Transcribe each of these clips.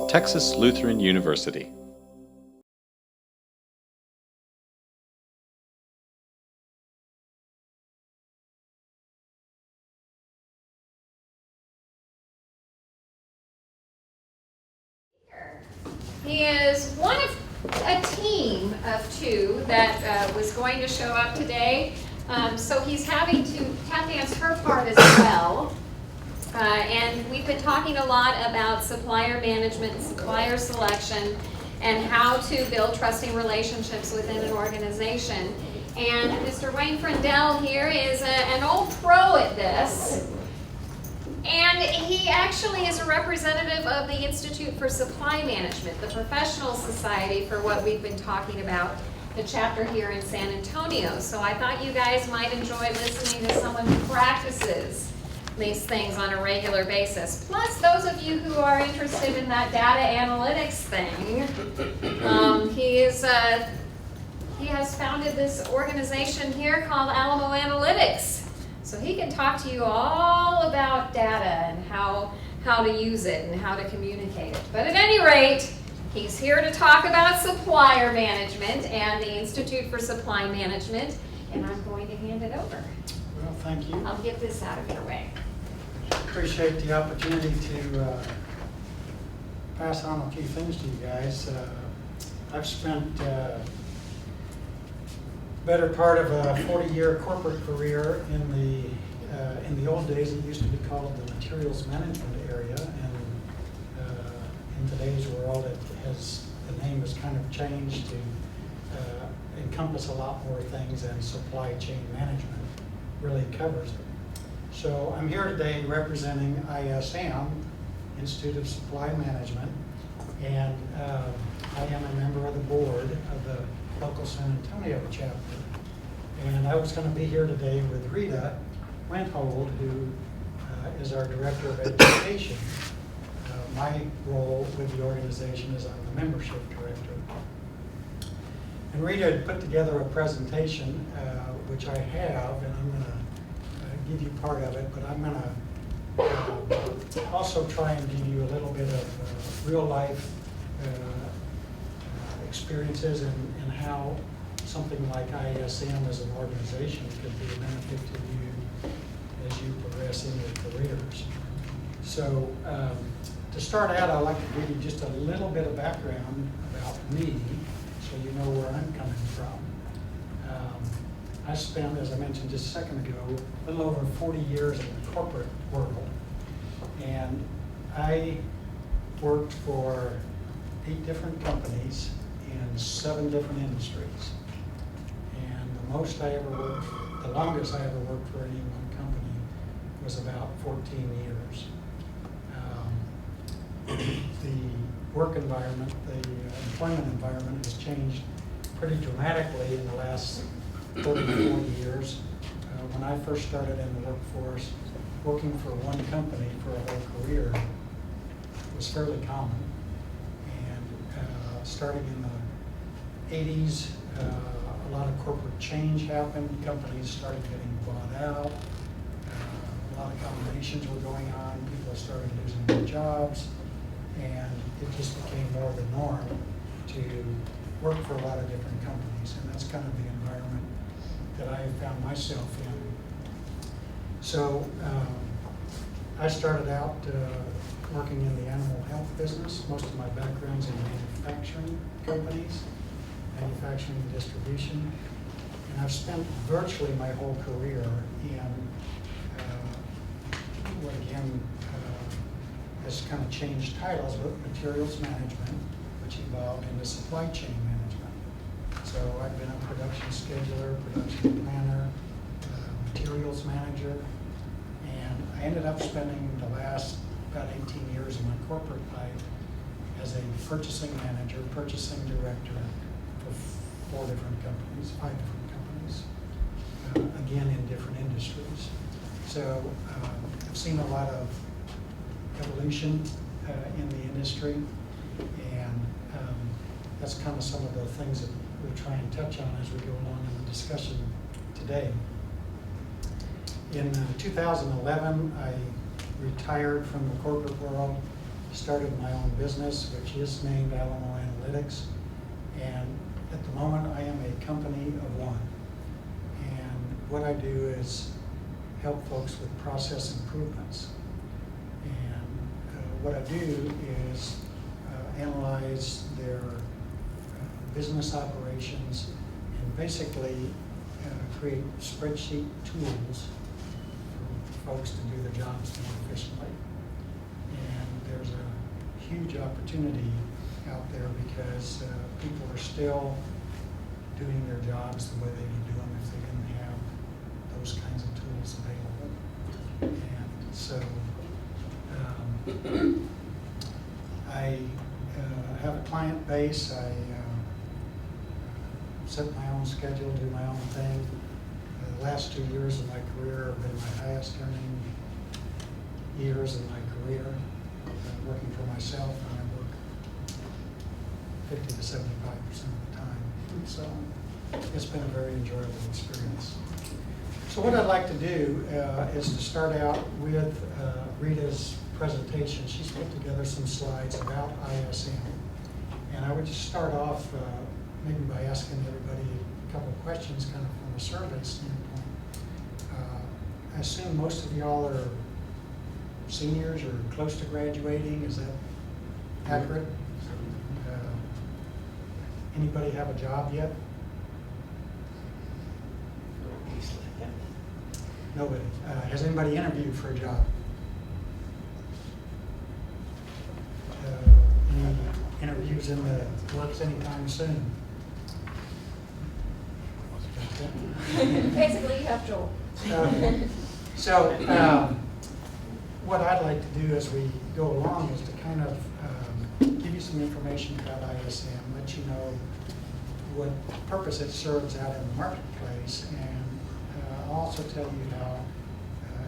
Texas Lutheran University. He is one of a team of two that was going to show up today. So he's having to tap dance her part as well. And we've been talking a lot about supplier management and supplier selection and how to build trusting relationships within an organization. And Mr. Wayne Frindell here is an old pro at this. And he actually is a representative of the Institute for Supply Management, the professional society for what we've been talking about, the chapter here in San Antonio. So I thought you guys might enjoy listening to someone who practices these things on a regular basis. Plus, those of you who are interested in that data analytics thing, he has founded this organization here called Alamo Analytex. So he can talk to you all about data and how to use it and how to communicate it. But at any rate, he's here to talk about supplier management and the Institute for Supply Management, and I'm going to hand it over. Well, thank you. I'll get this out of your way. Appreciate the opportunity to pass on a few things to you guys. I've spent better part of a 40-year corporate career in the old days. It used to be called the materials management area, and in today's world, the name has kind of changed to encompass a lot more things, and supply chain management really covers it. So I'm here today representing ISM, Institute of Supply Management, and I am a member of the board of the local San Antonio chapter. And I was going to be here today with Rita Wenthold, who is our Director of Education. My role with the organization is I'm the Membership Director. And Rita had put together a presentation, which I have, and I'm going to give you part of it, but I'm going to also try and give you a little bit of real life experiences and how something like ISM as an organization could be a benefit to you as you progress in your careers. So to start out, I'd like to give you just a little bit of background about me so you know where I'm coming from. I spent, as I mentioned just a second ago, a little over 40 years in the corporate world. And I worked for 8 different companies in 7 different industries. And the longest I ever worked for any one company was about 14 years. The work environment, the employment environment has changed pretty dramatically in the last 30 to 40 years. When I first started in the workforce, working for one company for a whole career was fairly common. And starting in the 80s, a lot of corporate change happened. Companies started getting bought out. A lot of combinations were going on. People started losing their jobs. And it just became more the norm to work for a lot of different companies. And that's kind of the environment that I found myself in. So I started out working in the animal health business. Most of my background's in manufacturing companies, manufacturing and distribution. And I've spent virtually my whole career in what again has kind of changed titles, but materials management, which evolved into supply chain management. So I've been a production scheduler, production planner, materials manager, and I ended up spending the last about 18 years of my corporate life as a purchasing manager, purchasing director for 5 different companies, again in different industries. So I've seen a lot of evolution in the industry, and that's kind of some of the things that we'll try and touch on as we go along in the discussion today. In 2011, I retired from the corporate world started my own business, which is named Alamo Analytex. And at the moment, I am a company of one. And what I do is help folks with process improvements. And what I do is analyze their business operations and basically create spreadsheet tools for folks to do their jobs more efficiently. And there's a huge opportunity out there because people are still doing their jobs the way they would do them if they didn't have those kinds of tools available. And so I have a client base. I set my own schedule, do my own thing. The last 2 years of my career have been my highest earning years in my career. Working for myself, and I work 50 to 75% of the time. So it's been a very enjoyable experience. So what I'd like to do is to start out with Rita's presentation. She's put together some slides about ISM. And I would just start off maybe by asking everybody a couple of questions kind of from a survey standpoint. I assume most of y'all are seniors or close to graduating. Is that accurate? Anybody have a job yet? Nobody. Has anybody interviewed for a job? Any interviews in the works anytime soon? Basically, you have Joel. So what I'd like to do as we go along is to kind of give you some information about ISM, let you know what purpose it serves out in the marketplace, and I'll also tell you how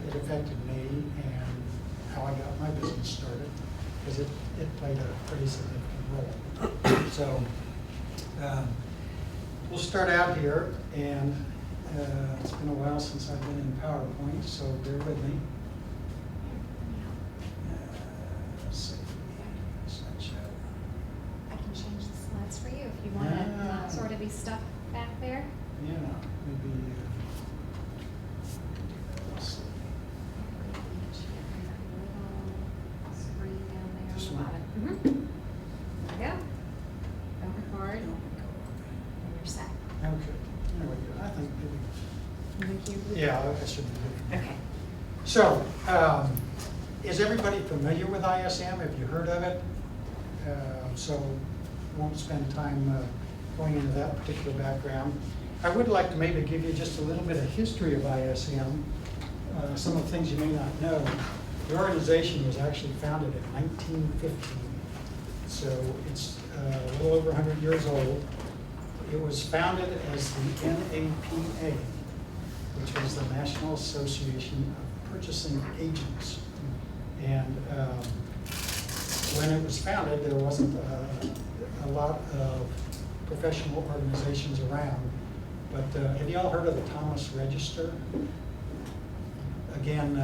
it affected me and how I got my business started, because it played a pretty significant role. So we'll start out here, and it's been a while since I've been in PowerPoint, so bear with me. Let's see. I can change the slides for you if you want to not sort of be stuck back there. Yeah, maybe. Let's see. Screen down there This on the one? bottom. There we go. Don't record, and you're set. Okay, there we go. I think maybe. Yeah, that should be good. Okay. So, is everybody familiar with ISM? Have you heard of it? So, won't spend time going into that particular background. I would like to maybe give you just a little bit of history of ISM, some of the things you may not know. The organization was actually founded in 1915, so it's a little over 100 years old. It was founded as the NAPA, which was the National Association of Purchasing Agents. And when it was founded, there wasn't a lot of professional organizations around. But have you all heard of the Thomas Register? Again,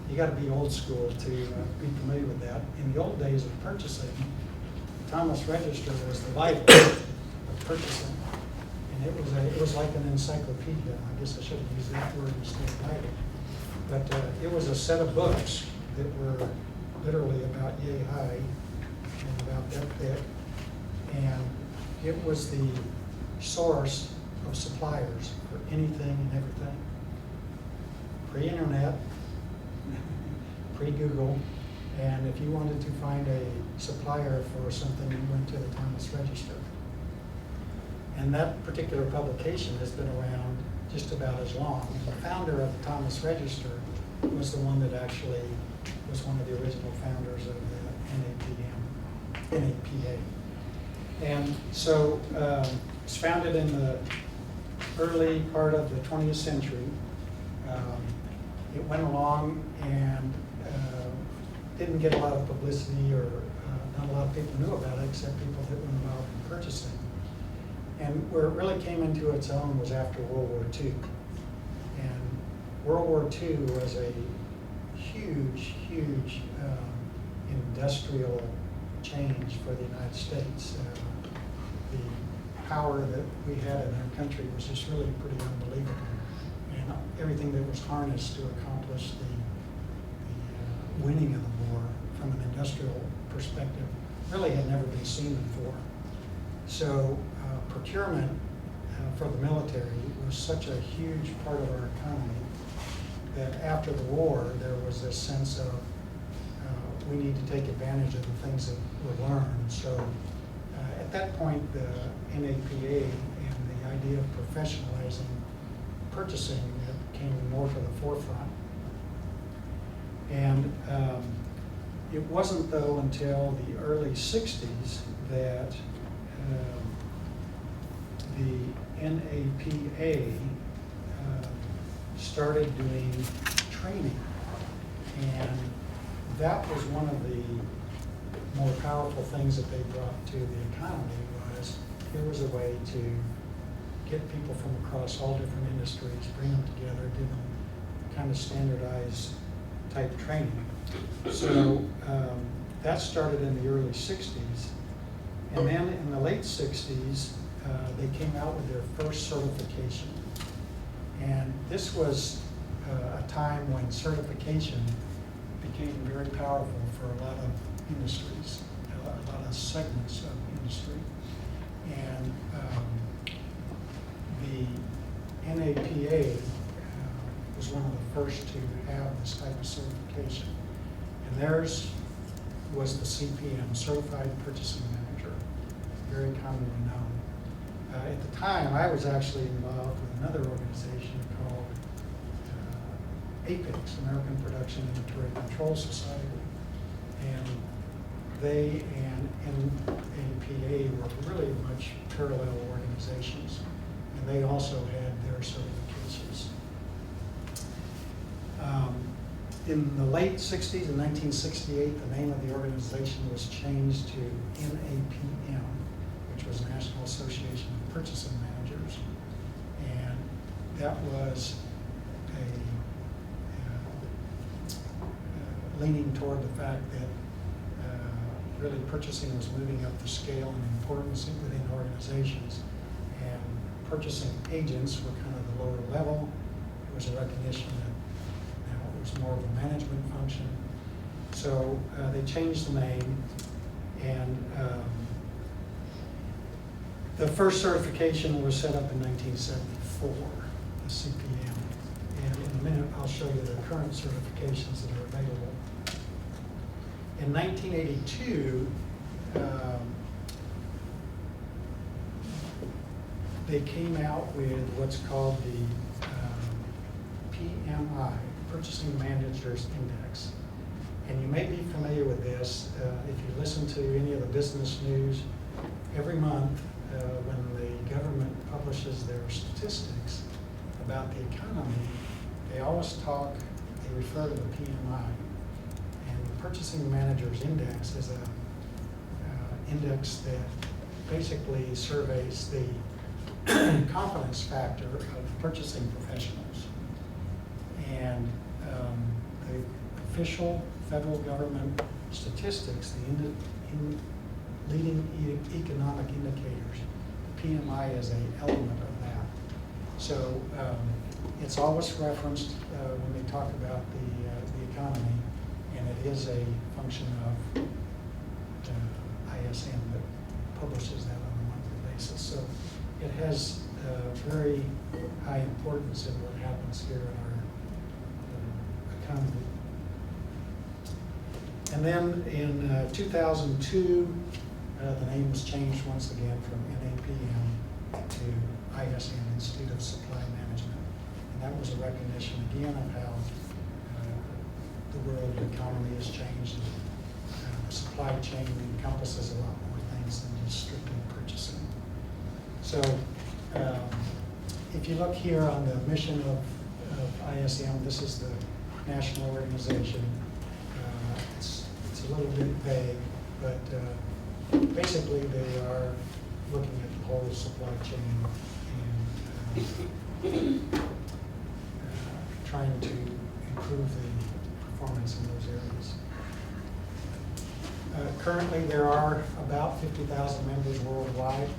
you got to be old school to be familiar with that. In the old days of purchasing, the Thomas Register was the Bible of purchasing. And it was like an encyclopedia. I guess I should have used that word instead of Bible. But it was a set of books that were literally about yay high and about that thick. And it was the source of suppliers for anything and everything. Pre-internet, pre-Google, and if you wanted to find a supplier for something, you went to the Thomas Register. And that particular publication has been around just about as long. The founder of the Thomas Register was the one that actually was one of the original founders of the NAPA. And so it was founded in the early part of the 20th century. It went along and didn't get a lot of publicity, or not a lot of people knew about it except people that were involved in purchasing. And where it really came into its own was after World War II. And World War II was a huge industrial change for the United States. The power that we had in our country was just really pretty unbelievable. And everything that was harnessed to accomplish the winning of the war from an industrial perspective really had never been seen before. So procurement for the military was such a huge part of our economy that after the war there was this sense of we need to take advantage of the things that were learned. So at that point the NAPA and the idea of professionalizing purchasing came more to the forefront. And it wasn't though until the early 60s that the NAPA started doing training. And that was one of the more powerful things that they brought to the economy was here was a way to get people from across all different industries, bring them together, give them kind of standardized type training. So that started in the early 60s. And then in the late 60s, they came out with their first certification. And this was a time when certification became very powerful for a lot of industries, a lot of segments of industry. And the NAPA was one of the first to have this type of certification. And theirs was the CPM, Certified Purchasing Manager, very commonly known. At the time, I was actually involved with another organization called APEX, American Production Inventory Control Society. And they and NAPA were really much parallel organizations. And they also had their certifications. In the late 60s, in 1968, the name of the organization was changed to NAPM, which was National Association of Purchasing Managers. And that was leaning toward the fact that really purchasing was moving up the scale in importance within organizations. And purchasing agents were kind of the lower level. There was a recognition that now it was more of a management function. So they changed the name, and the first certification was set up in 1974, the CPM. And in a minute, I'll show you the current certifications that are available. In 1982, they came out with what's called the PMI, Purchasing Managers Index. And you may be familiar with this if you listen to any of the business news. Every month when the government publishes their statistics about the economy, they always they refer to the PMI. And the Purchasing Managers Index is an index that basically surveys the confidence factor of purchasing professionals. And the official federal government statistics, the leading economic indicators, the PMI is an element of that. So it's always referenced when they talk about the economy, and it is a function of ISM that publishes that on a monthly basis. So it has very high importance in what happens here in our economy. And then in 2002, the name was changed once again from NAPM to ISM, Institute of Supply Management. And that was a recognition again of how the world economy has changed. Supply chain encompasses a lot more things than just strictly purchasing. So if you look here on the mission of ISM, this is the national organization. It's a little bit vague, but basically they are looking at the whole supply chain and trying to improve the performance in those areas. Currently, there are about 50,000 members worldwide.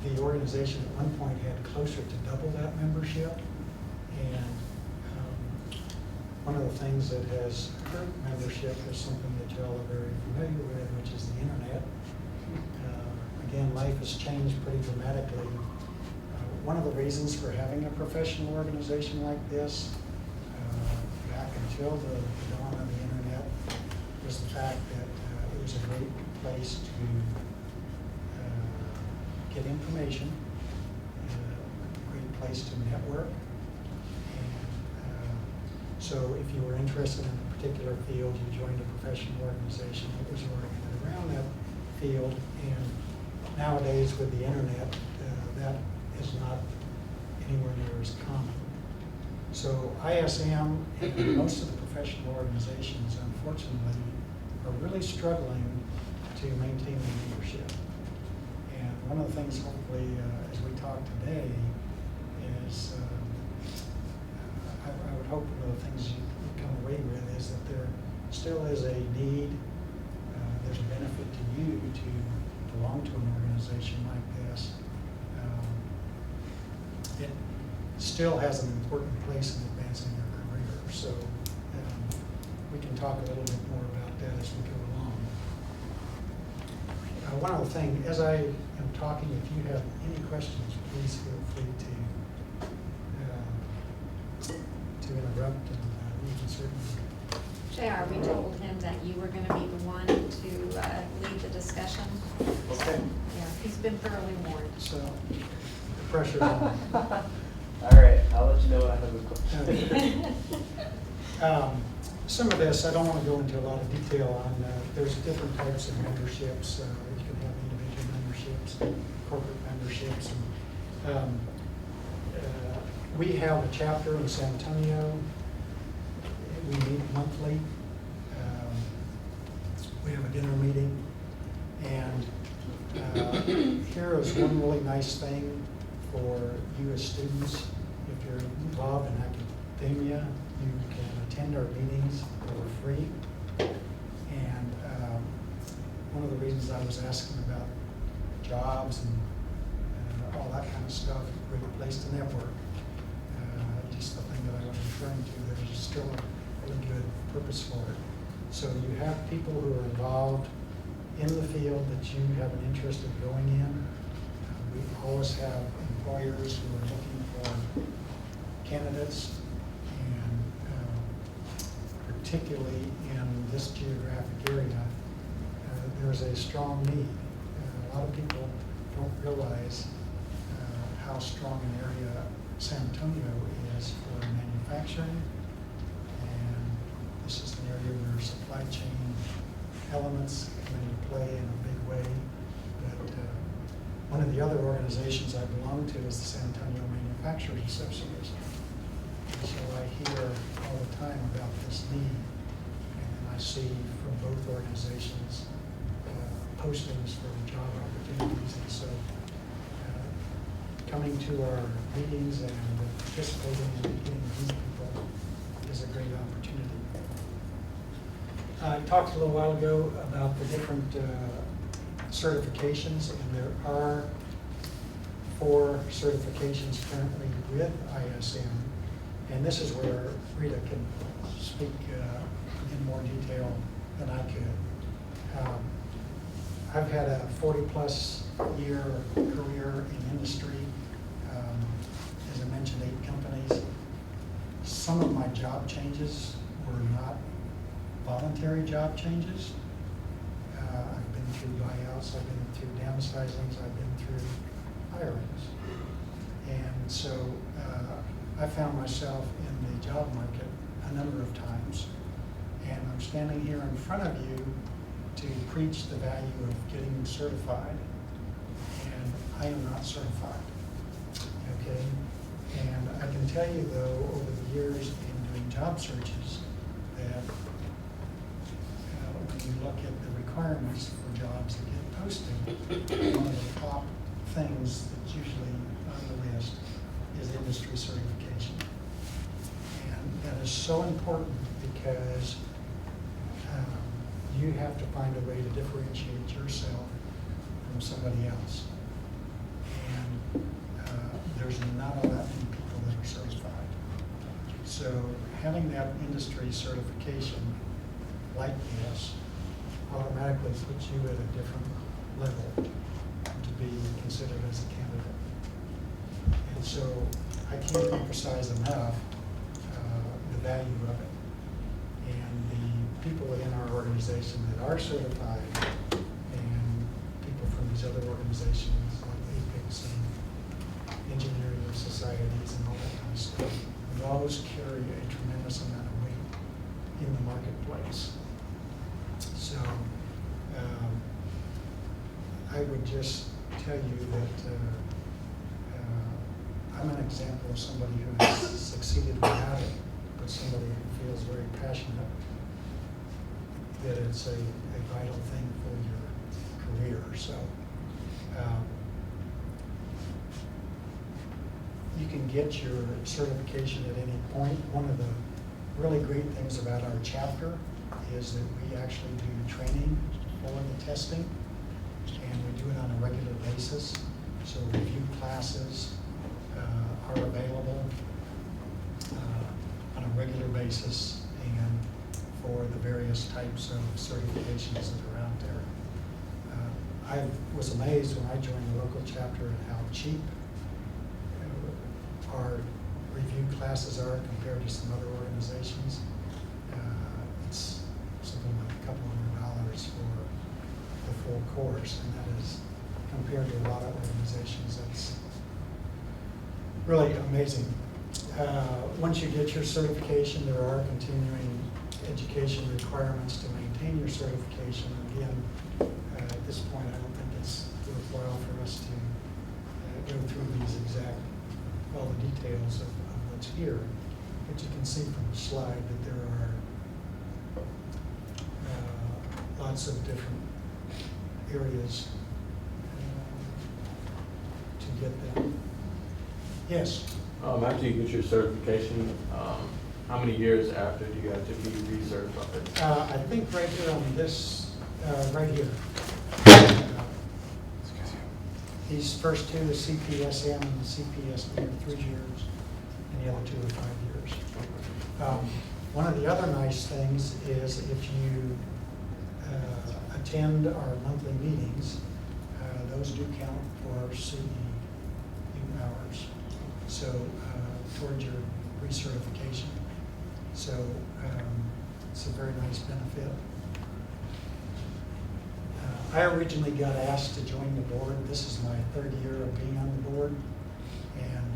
The organization at one point had closer to double that membership. And one of the things that has hurt membership is something that you all are very familiar with, which is the internet. Again, life has changed pretty dramatically. One of the reasons for having a professional organization like this, back until the dawn of the internet, was the fact that it was a great place to get information, a great place to network. And so if you were interested in a particular field, you joined a professional organization that was oriented around that field. And nowadays with the internet, that is not anywhere near as common. So ISM and most of the professional organizations, unfortunately, are really struggling to maintain the membership. And one of the things, hopefully, as we talk today, is I would hope one of the things you come away with is that there still is a need, there's a benefit to you to belong to an organization like this. It still has an important place in advancing your career. So we can talk a little bit more about that as we go along. One other thing, as I am talking, if you have any questions, please feel free to interrupt, and we can certainly. JR, we told him that you were going to be the one to lead the discussion. Okay. Yeah, he's been thoroughly warned. So the pressure's on. All right, I'll let you know when I have a question. Some of this, I don't want to go into a lot of detail on. There's different types of memberships. You can have individual memberships, corporate memberships. And, we have a chapter in San Antonio. We meet monthly. We have a dinner meeting. And here is one really nice thing for you as students. If you're involved in academia, you can attend our meetings for free. And one of the reasons I was asking about jobs and all that kind of stuff, a great place to network. Just the thing that I was referring to, there's still a really good purpose for it. So you have people who are involved in the field that you have an interest in going in. We always have employers who are looking for candidates, and particularly in this geographic area, there's a strong need. A lot of people don't realize how strong an area San Antonio is for manufacturing, and this is an area where supply chain elements come into play in a big way. But one of the other organizations I belong to is the San Antonio Manufacturers Association. And so I hear all the time about this need, and I see from both organizations postings for job opportunities. And so coming to our meetings and participating in getting to meet people is a great opportunity. I talked a little while ago about the different certifications, and there are 4 certifications currently with ISM, and this is where Rita can speak in more detail than I could. I've had a 40-plus year career in industry. As I mentioned, 8 companies. Some of my job changes were not voluntary job changes. I've been through buyouts, I've been through downsizings, I've been through hirings. And so I found myself in the job market a number of times. And I'm standing here in front of you to preach the value of getting certified. And I am not certified, okay? And I can tell you though, over the years in doing job searches, that when you look at the requirements for jobs that get posted, one of the top things that's usually on the list is industry certification. And that is so important because you have to find a way to differentiate yourself from somebody else. And there's not all that many people that are certified. So having that industry certification like this automatically puts you at a different level to be considered as a candidate. And so I can't emphasize enough the value of it. And the people in our organization that are certified and people from these other organizations like APICS and engineering societies and all that kind of stuff, those carry a tremendous amount of weight in the marketplace. So I would just tell you that I'm an example of somebody who has succeeded without it, but somebody who feels very passionate that it's a vital thing for your career. So you can get your certification at any point. One of the really great things about our chapter is that we actually do training for the testing, and we do it on a regular basis. So review classes are available on a regular basis, and for the various types of certifications that are out there. I was amazed when I joined the local chapter at how cheap our review classes are compared to some other organizations. It's something like a couple $100 for the full course, and that is compared to a lot of organizations. That's really amazing. Once you get your certification, there are continuing education requirements to maintain your certification. Again, at this point, I don't think it's worthwhile for us to go through these all the details of what's here. But you can see from the slide that there are lots of different areas to get them. Yes? After you get your certification, how many years after do you have to be recertified? I think right here on this, right here. These first two, the CPSM and the CPSB, are 3 years, and the other two are 5 years. One of the other nice things is if you attend our monthly meetings, those do count for CEU hours. So towards your recertification. So it's a very nice benefit. I originally got asked to join the board. This is my 3rd year of being on the board. And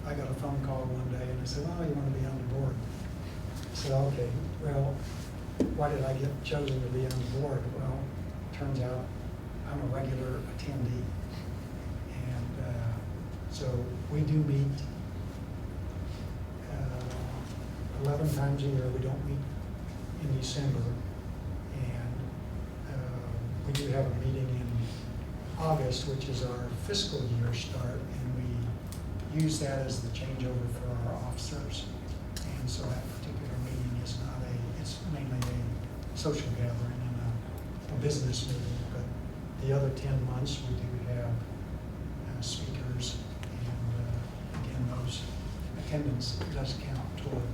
I got a phone call one day and I said, "Oh, you want to be on the board?" I said, "Okay, well, why did I get chosen to be on the board?" Well, turns out I'm a regular attendee. And so we do meet 11 times a year. We don't meet in December. We do have a meeting in August, which is our fiscal year start, and we use that as the changeover for our officers. And so that particular meeting is not it's mainly a social gathering and a business meeting, but the other 10 months we do have speakers, and again, those attendance does count toward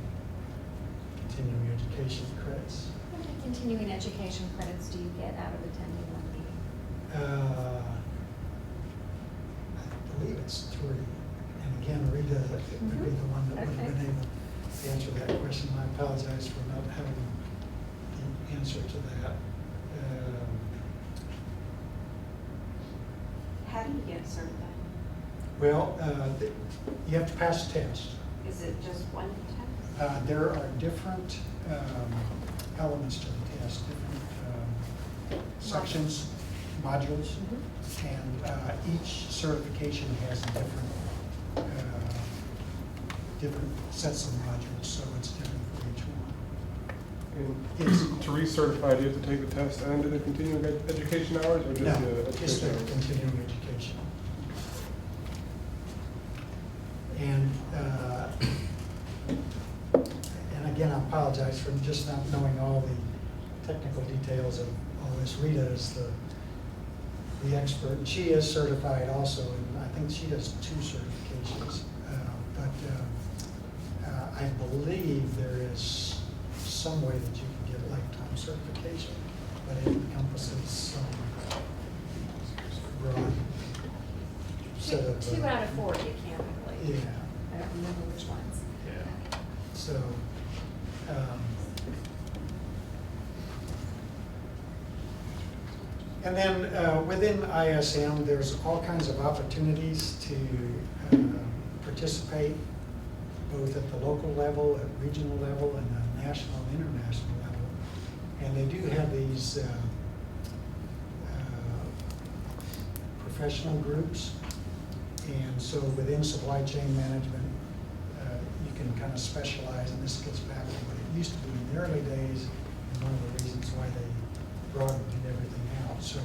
continuing education credits. How many continuing education credits do you get out of attending one meeting? I believe it's 3. And again, Rita would be the one that would have been able to answer that question. I apologize for not having the answer to that. How do you get certified? Well, you have to pass a test. Is it just one test? There are different elements to the test, different sections, modules, and each certification has different sets of modules, so it's different for each one. And Yes. to recertify, do you have to take the test and do the continuing education hours, or just No, the just the education hours? continuing education. And again, I apologize for just not knowing all the technical details of all this. Rita is the expert, and she is certified also, and I think she does 2 certifications. I believe there is some way that you can get lifetime certification, but it encompasses some broad set of. 2 out of 4 you can, I believe. Yeah. I don't remember which ones. Yeah. So, and then within ISM, there's all kinds of opportunities to participate, both at the local level, at regional level, and the national and international level. And they do have these professional groups. And so within supply chain management, you can kind of specialize, and this gets back to what it used to be in the early days, and one of the reasons why they broadened everything out. So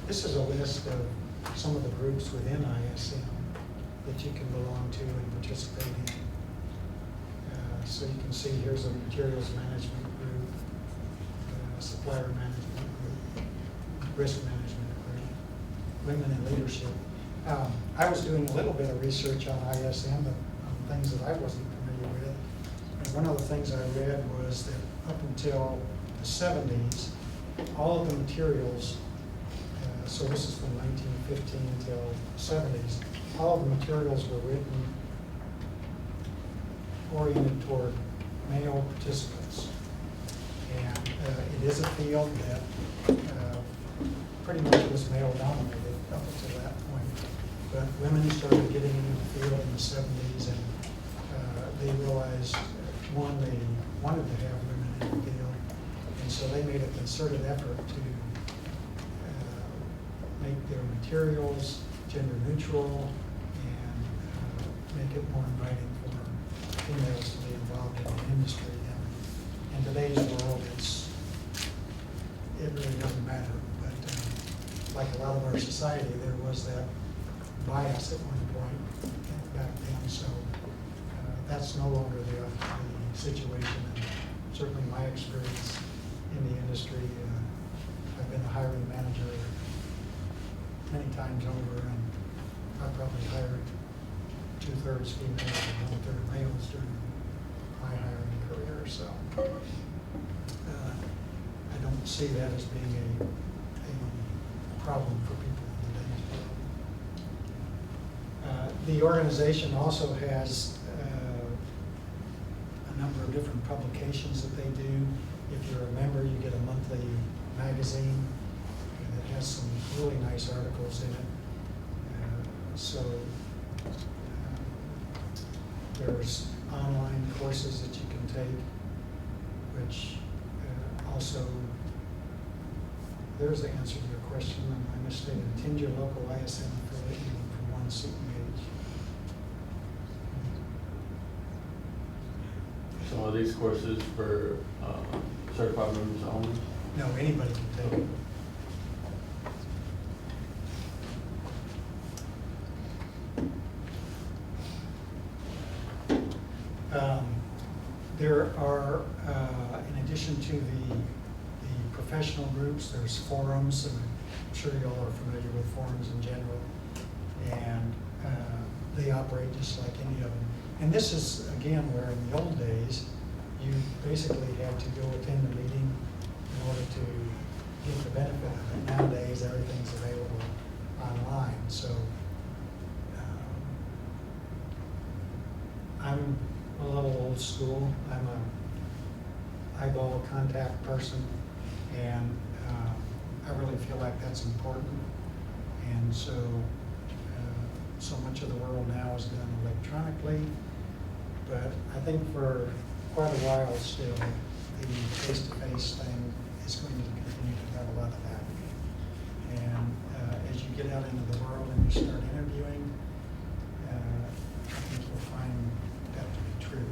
this is a list of some of the groups within ISM that you can belong to and participate in. So you can see here's a materials management group, supplier management group, risk management group, women in leadership. I was doing a little bit of research on ISM, but on things that I wasn't familiar with. And one of the things I read was that up until the 70s, all of the materials, so this is from 1915 until 70s, all of the materials were written oriented toward male participants. And it is a field that pretty much was male dominated up until that point. But women started getting into the field in the 70s, and they realized, one, they wanted to have women in the field, and so they made a concerted effort to make their materials gender neutral and make it more inviting for females to be involved in the industry. And in today's world, it really doesn't matter. But like a lot of our society, there was that bias at one point back then. So that's no longer the situation. And certainly my experience in the industry, I've been a hiring manager many times over, and I probably hired 2/3 females and 1/3 males during my hiring career. So I don't see that as being a problem for people in today's world. The organization also has a number of different publications that they do. If you're a member, you get a monthly magazine that has some really nice articles in it. There's online courses that you can take, which also, there's the answer to your question, and I misstated. Attend your local ISM affiliate meeting for one CEH. So are these courses for certified members only? No, anybody can take it. There are, in addition to the professional groups, there's forums, and I'm sure you all are familiar with forums in general, and they operate just like any of them. And this is, again, where in the old days, you basically had to go attend the meeting in order to get the benefit of it. Nowadays, everything's available online, so I'm a little old school. I'm a eyeball contact person, and I really feel like that's important. And so, so much of the world now is done electronically, but I think for quite a while still, the face-to-face thing is going to continue to have a lot of that. And as you get out into the world and you start interviewing, I think you'll find that to be true.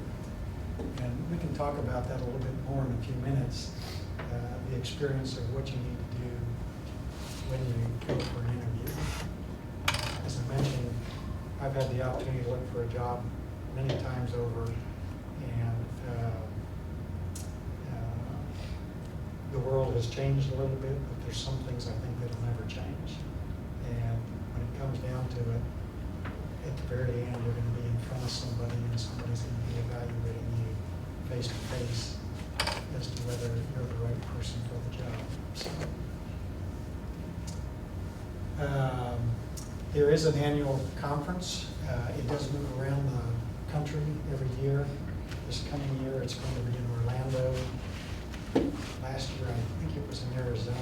And we can talk about that a little bit more in a few minutes, the experience of what you need to do when you go for an interview. As I mentioned, I've had the opportunity to look for a job many times over, and the world has changed a little bit, but there's some things I think that'll never change. And when it comes down to it, at the very end, you're going to be in front of somebody and somebody's going to be evaluating you face to face as to whether you're the right person for the job. So, there is an annual conference. It does move around the country every year. This coming year, it's going to be in Orlando. Last year, I think it was in Arizona.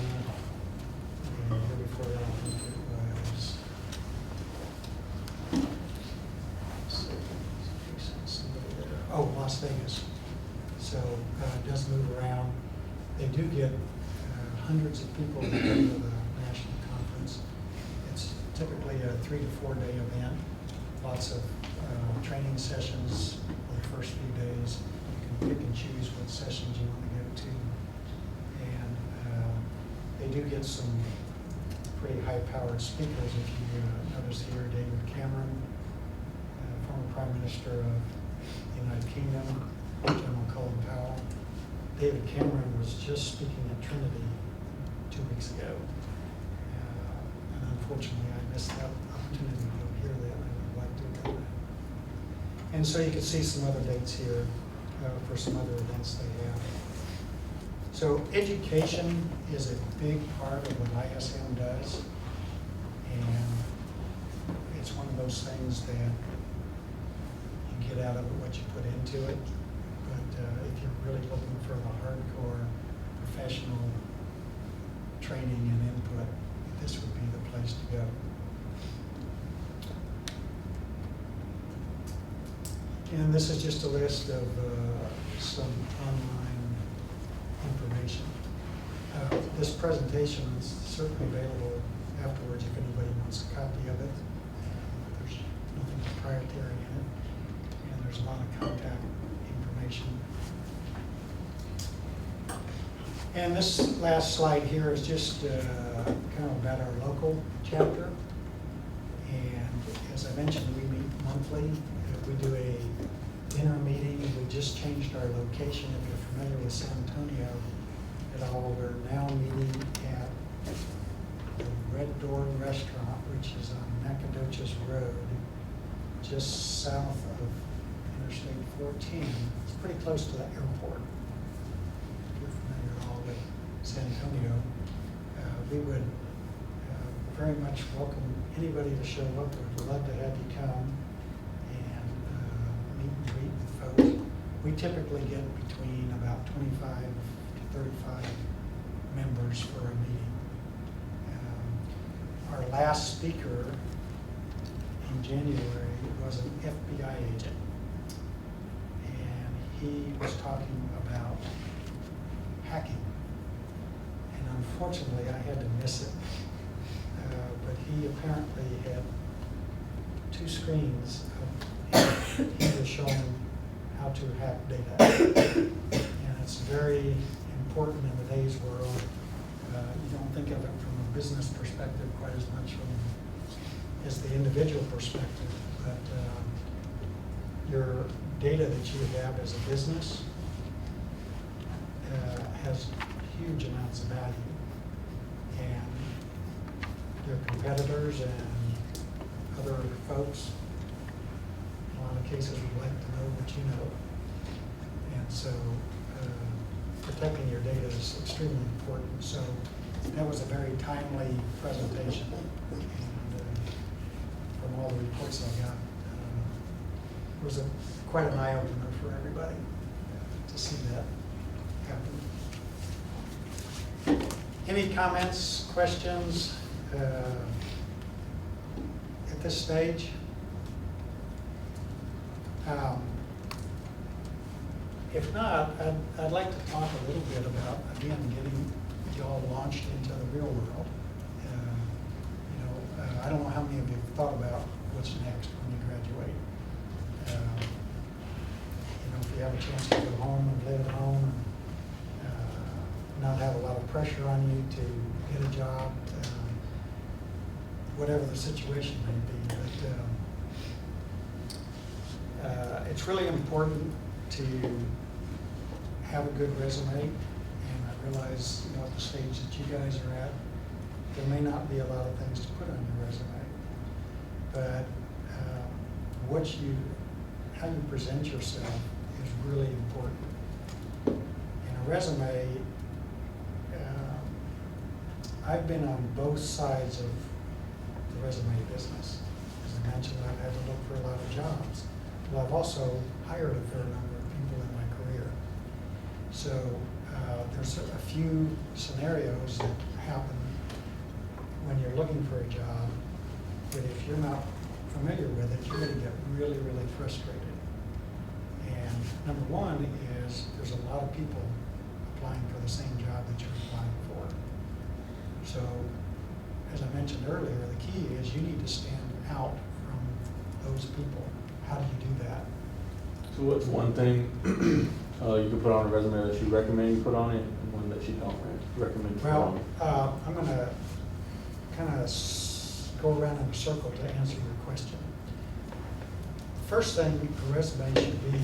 And the year before that, I think it was. Oh, Las Vegas. So it does move around. They do get hundreds of people to go to the national conference. It's typically a 3 to 4 day event. Lots of training sessions for the first few days. You can pick and choose what sessions you want to go to. And they do get some pretty high-powered speakers. If you notice here, David Cameron, former Prime Minister of the United Kingdom, General Colin Powell. David Cameron was just speaking at Trinity 2 weeks ago. And unfortunately, I missed that opportunity to hear that. I would like to have done that. And so you can see some other dates here for some other events they have. So education is a big part of what ISM does. And it's one of those things that you get out of it what you put into it. But if you're really looking for the hardcore professional training and input, this would be the place to go. And this is just a list of some online information. This presentation is certainly available afterwards if anybody wants a copy of it. There's nothing proprietary in it, and there's a lot of contact information. And this last slide here is just kind of about our local chapter. And as I mentioned, we meet monthly. We do a dinner meeting. We just changed our location. If you're familiar with San Antonio at all, we're now meeting at the Red Door Restaurant, which is on Nacogdoches Road, just south of Interstate 14. It's pretty close to the airport. If you're familiar at all with San Antonio, we would very much welcome anybody to show up. We'd love to have you come and meet and greet with folks. We typically get between about 25 to 35 members for a meeting. Our last speaker in January was an FBI agent, and he was talking about hacking. And unfortunately, I had to miss it. But he apparently had 2 screens of him. He was showing how to hack data. And it's very important in today's world. You don't think of it from a business perspective quite as much as the individual perspective. But your data that you have as a business has huge amounts of value. And their competitors and other folks, in a lot of cases, would like to know what you know. And so protecting your data is extremely important. So that was a very timely presentation. And from all the reports I got, it was quite an eye-opener for everybody to see that happen. Any comments, questions at this stage? If not, I'd like to talk a little bit about, again, getting y'all launched into the real world. I don't know how many of you have thought about what's next when you graduate. If you have a chance to go home and live at home and not have a lot of pressure on you to get a job, whatever the situation may be. But it's really important to have a good resume, and a realize, at the stage that you guys are at, there may not be a lot of things to put on your resume. But how you present yourself is really important. In a resume, I've been on both sides of the resume business. As I mentioned, I've had to look for a lot of jobs. But I've also hired a fair number of people in my career. So there's a few scenarios that happen when you're looking for a job that if you're not familiar with it, you're going to get really, really frustrated. And number one is there's a lot of people applying for the same job that you're applying for. So, as I mentioned earlier, the key is you need to stand out from those people. How do you do that? So what's one thing you can put on a resume that you recommend you put on it, and one that you don't recommend you put on Well, it? I'm going to kind of go around in a circle to answer your question. First thing a resume should be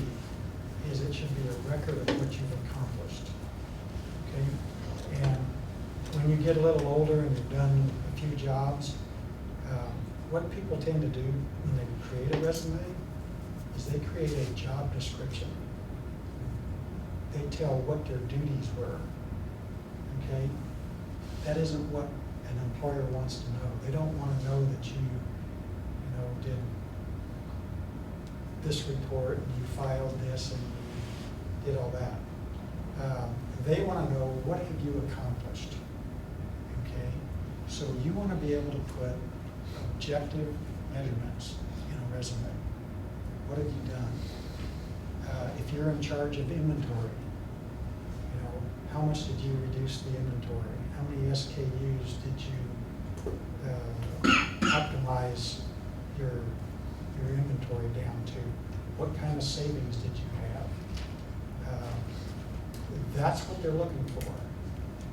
is it should be a record of what you've accomplished. Okay? And when you get a little older and you've done a few jobs, what people tend to do when they create a resume is they create a job description. They tell what their duties were. Okay? That isn't what an employer wants to know. They don't want to know that you did this report and you filed this and you did all that. They want to know what have you accomplished. Okay? So you want to be able to put objective measurements in a resume. What have you done? If you're in charge of inventory, how much did you reduce the inventory? How many SKUs did you optimize your inventory down to? What kind of savings did you have? That's what they're looking for.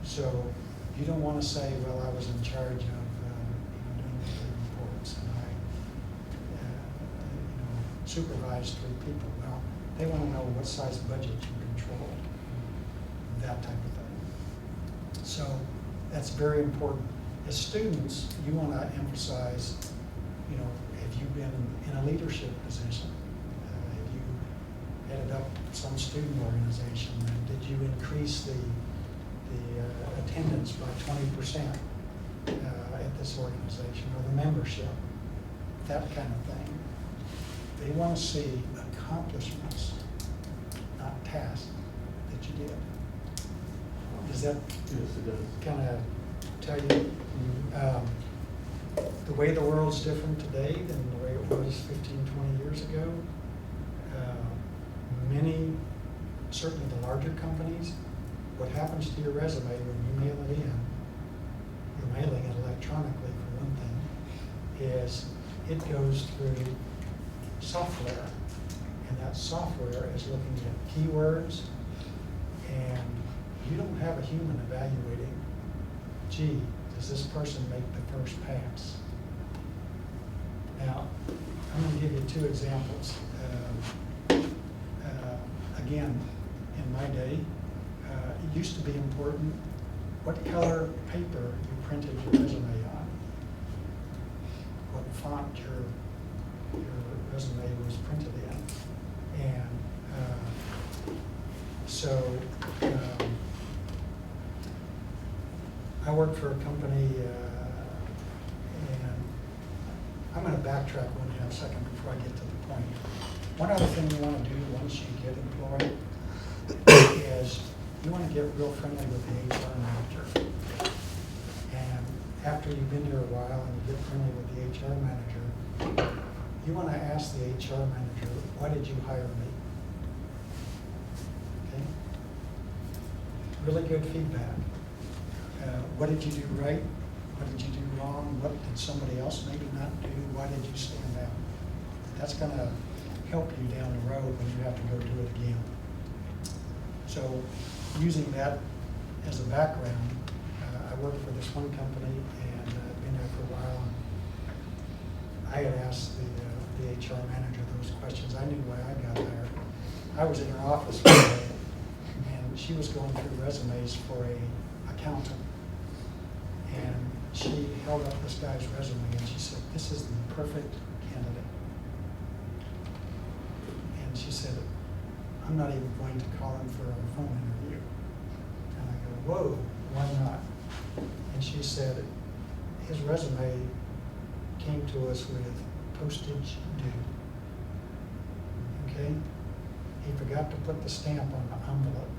So you don't want to say, well, I was in charge of doing the reports and I supervised 3 people. Well, they want to know what size budget you controlled, that type of thing. So that's very important. As students, you want to emphasize, have you been in a leadership position? Have you headed up some student organization? Did you increase the attendance by 20% at this organization, or the membership? That kind of thing. They want to see accomplishments, not tasks that you did. Does that Yes, it does. kind of tell you the way the world's different today than the way it was 15, 20 years ago? Many, certainly the larger companies, what happens to your resume when you mail it in, you're mailing it electronically for one thing, is it goes through software. And that software is looking at keywords, and you don't have a human evaluating, gee, does this person make the first pass? Now, I'm going to give you 2 examples. Again, in my day, it used to be important what color paper you printed your resume on, what font your resume was printed in. And so I worked for a company, and I'm going to backtrack 1.5 seconds before I get to the point. One other thing you want to do once you get employed is you want to get real friendly with the HR manager. And after you've been here a while and you get friendly with the HR manager, you want to ask the HR manager, why did you hire me? Okay? Really good feedback. What did you do right? What did you do wrong? What did somebody else maybe not do? Why did you stand out? That's going to help you down the road when you have to go do it again. So using that as a background, I worked for this one company and been there for a while. I had asked the HR manager those questions. I knew why I got there. I was in her office one day, and she was going through resumes for a accountant. And she held up this guy's resume and she said, "This is the perfect candidate." And she said, "I'm not even going to call him for a phone interview." And I go, "Whoa, why not?" And she said, "His resume came to us with postage due. Okay? He forgot to put the stamp on the envelope."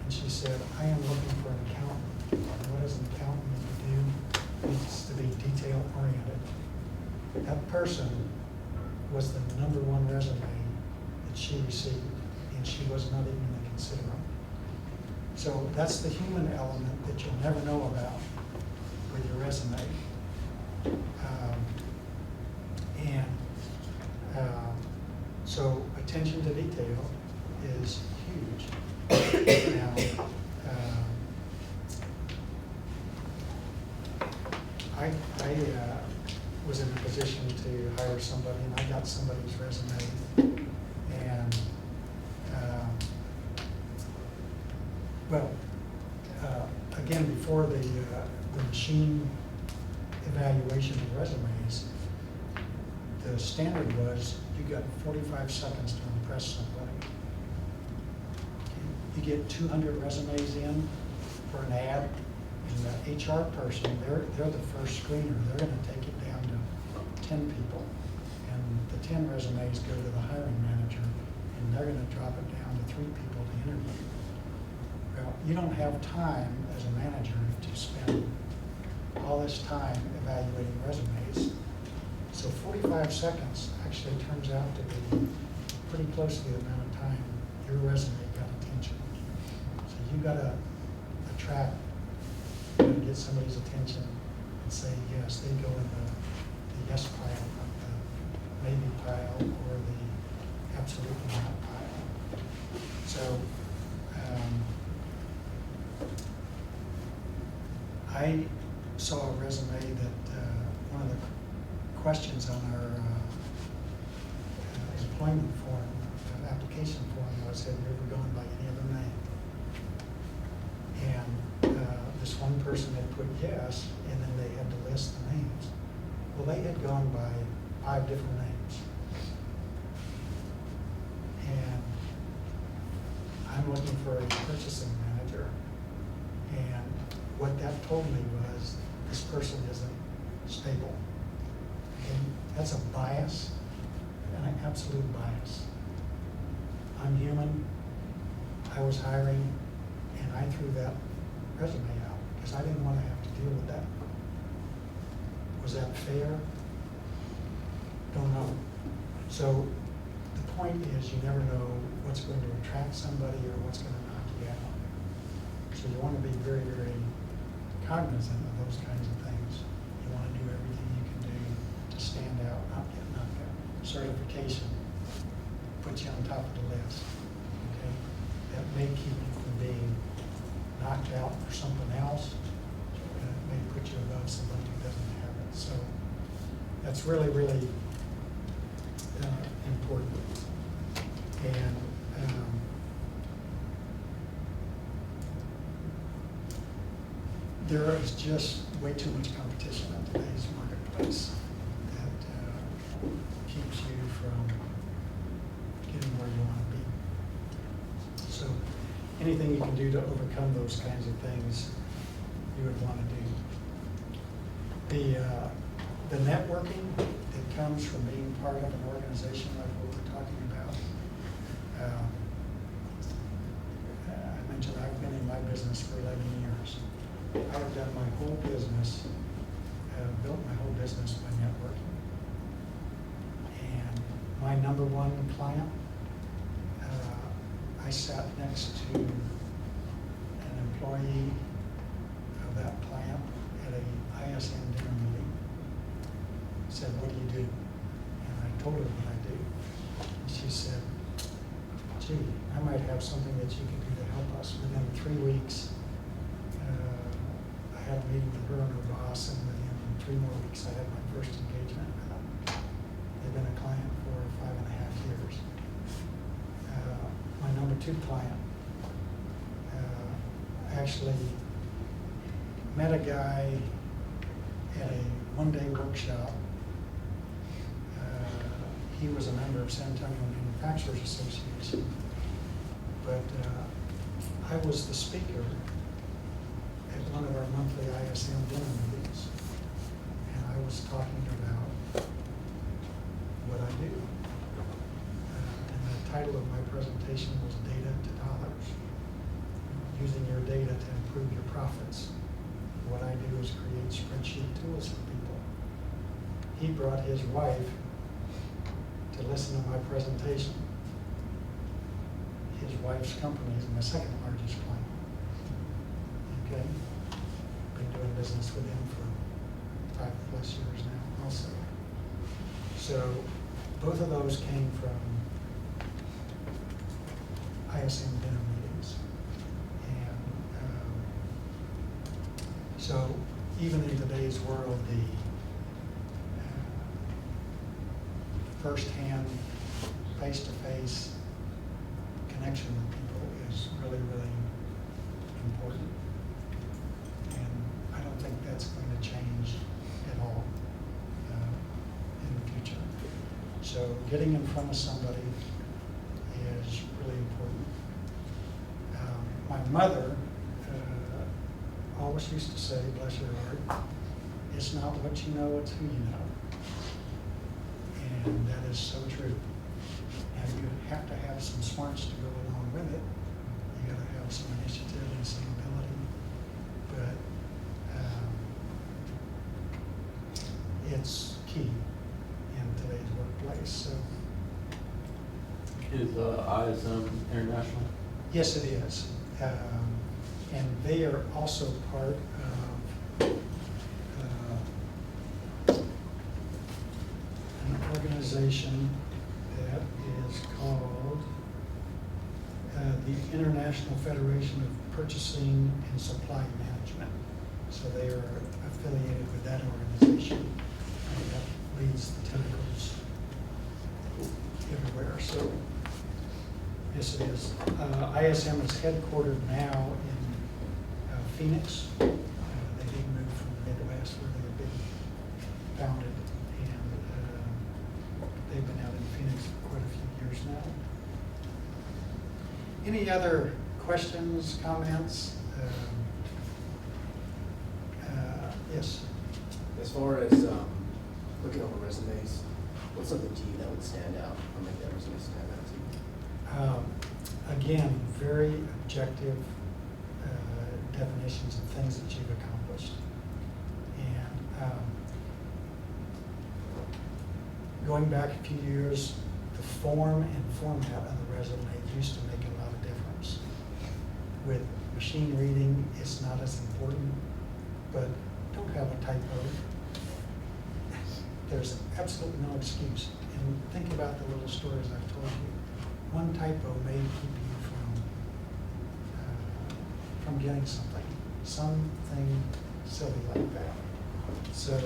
And she said, "I am looking for an accountant. And what does an accountant need to do? It needs to be detail oriented." That person was the #1 resume that she received, and she was not even going to consider them. So that's the human element that you'll never know about with your resume. So attention to detail is huge. Now, I was in a position to hire somebody, and I got somebody's resume, and again, before the machine evaluation of resumes, the standard was you got 45 seconds to impress somebody. You get 200 resumes in for an ad, and the HR person, they're the first screener. They're going to take it down to 10 people, and the 10 resumes go to the hiring manager, and they're going to drop it down to 3 people to interview. Well, you don't have time as a manager to spend all this time evaluating resumes. So 45 seconds actually turns out to be pretty close to the amount of time your resume got attention. So you've got to attract, you got to get somebody's attention and say yes. They go in the yes pile, not the maybe pile or the absolutely not pile. So I saw a resume that one of the questions on our employment form, application form was, "Have you ever gone by any other name?" And this one person had put yes, and then they had to list the names. Well, they had gone by 5 different names. And I'm looking for a purchasing manager. And what that told me was this person isn't stable. And that's a bias, an absolute bias. I'm human. I was hiring, and I threw that resume out because I didn't want to have to deal with that. Was that fair? Don't know. So the point is, you never know what's going to attract somebody or what's going to knock you out. So you want to be very, very cognizant of those kinds of things. You want to do everything you can do to stand out, not get knocked out. Certification puts you on top of the list. Okay? That may keep you from being knocked out for something else, and it may put you above somebody who doesn't have it. So that's really, really important. And there is just way too much competition in today's marketplace that keeps you from getting where you want to be. So anything you can do to overcome those kinds of things, you would want to do. The networking that comes from being part of an organization like what we're talking about. I mentioned I've been in my business for 11 years. I have done my whole business, built my whole business by networking. And my #1 client, I sat next to an employee of that plant at a ISM dinner meeting. Said, "What do you do?" And I told her what I do. And she said, "Gee, I might have something that you can do to help us." Within 3 weeks, I had a meeting with her and her boss, and within 3 more weeks, I had my first engagement with them. They've been a client for 5.5 years. My #2 client, actually met a guy at a one-day workshop. He was a member of San Antonio Manufacturers Association, but I was the speaker at one of our monthly ISM dinner meetings, and I was talking about what I do. And the title of my presentation was Data to Dollars, using your data to improve your profits. What I do is create spreadsheet tools for people. He brought his wife to listen to my presentation. His wife's company is my second largest client. Okay? Been doing business with him for 5+ years now also. So both of those came from ISM dinner meetings. And so even in today's world, the first-hand, face-to-face connection with people is really, really important. And I don't think that's going to change at all in the future. So getting in front of somebody is really important. My mother always used to say, bless her heart, it's not what you know, it's who you know. And that is so true. And you have to have some smarts to go along with it. You got to have some initiative and some ability. But it's key in today's workplace. So Is ISM international? yes, it is. And they are also part of an organization that is called the International Federation of Purchasing and Supply Management. So they are affiliated with that organization, and that leads the tentacles everywhere. So yes, it is. ISM is headquartered now in Phoenix. They did move from the Midwest where they had been founded, and they've been out in Phoenix for quite a few years now. Any other questions, comments? Yes. As far as looking over resumes, what's something to you that would stand out or make that resume stand out to you? Again, very objective definitions of things that you've accomplished. And going back a few years, the form and format of the resume used to make a lot of difference. With machine reading, it's not as important, but don't have a typo. There's absolutely no excuse. And think about the little stories I've told you. One typo may keep you from getting something silly like that. So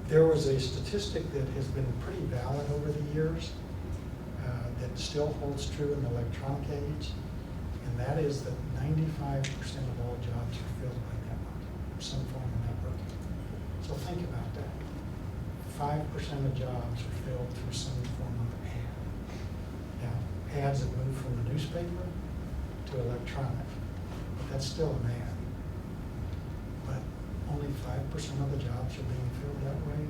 there was a statistic that has been pretty valid over the years that still holds true in the electronic age, and that is that 95% of all jobs are filled by network, some form of networking. So think about that. 5% of jobs are filled through some form of ad. Now, ads have moved from the newspaper to electronic, but that's still an ad. But only 5% of the jobs are being filled that way.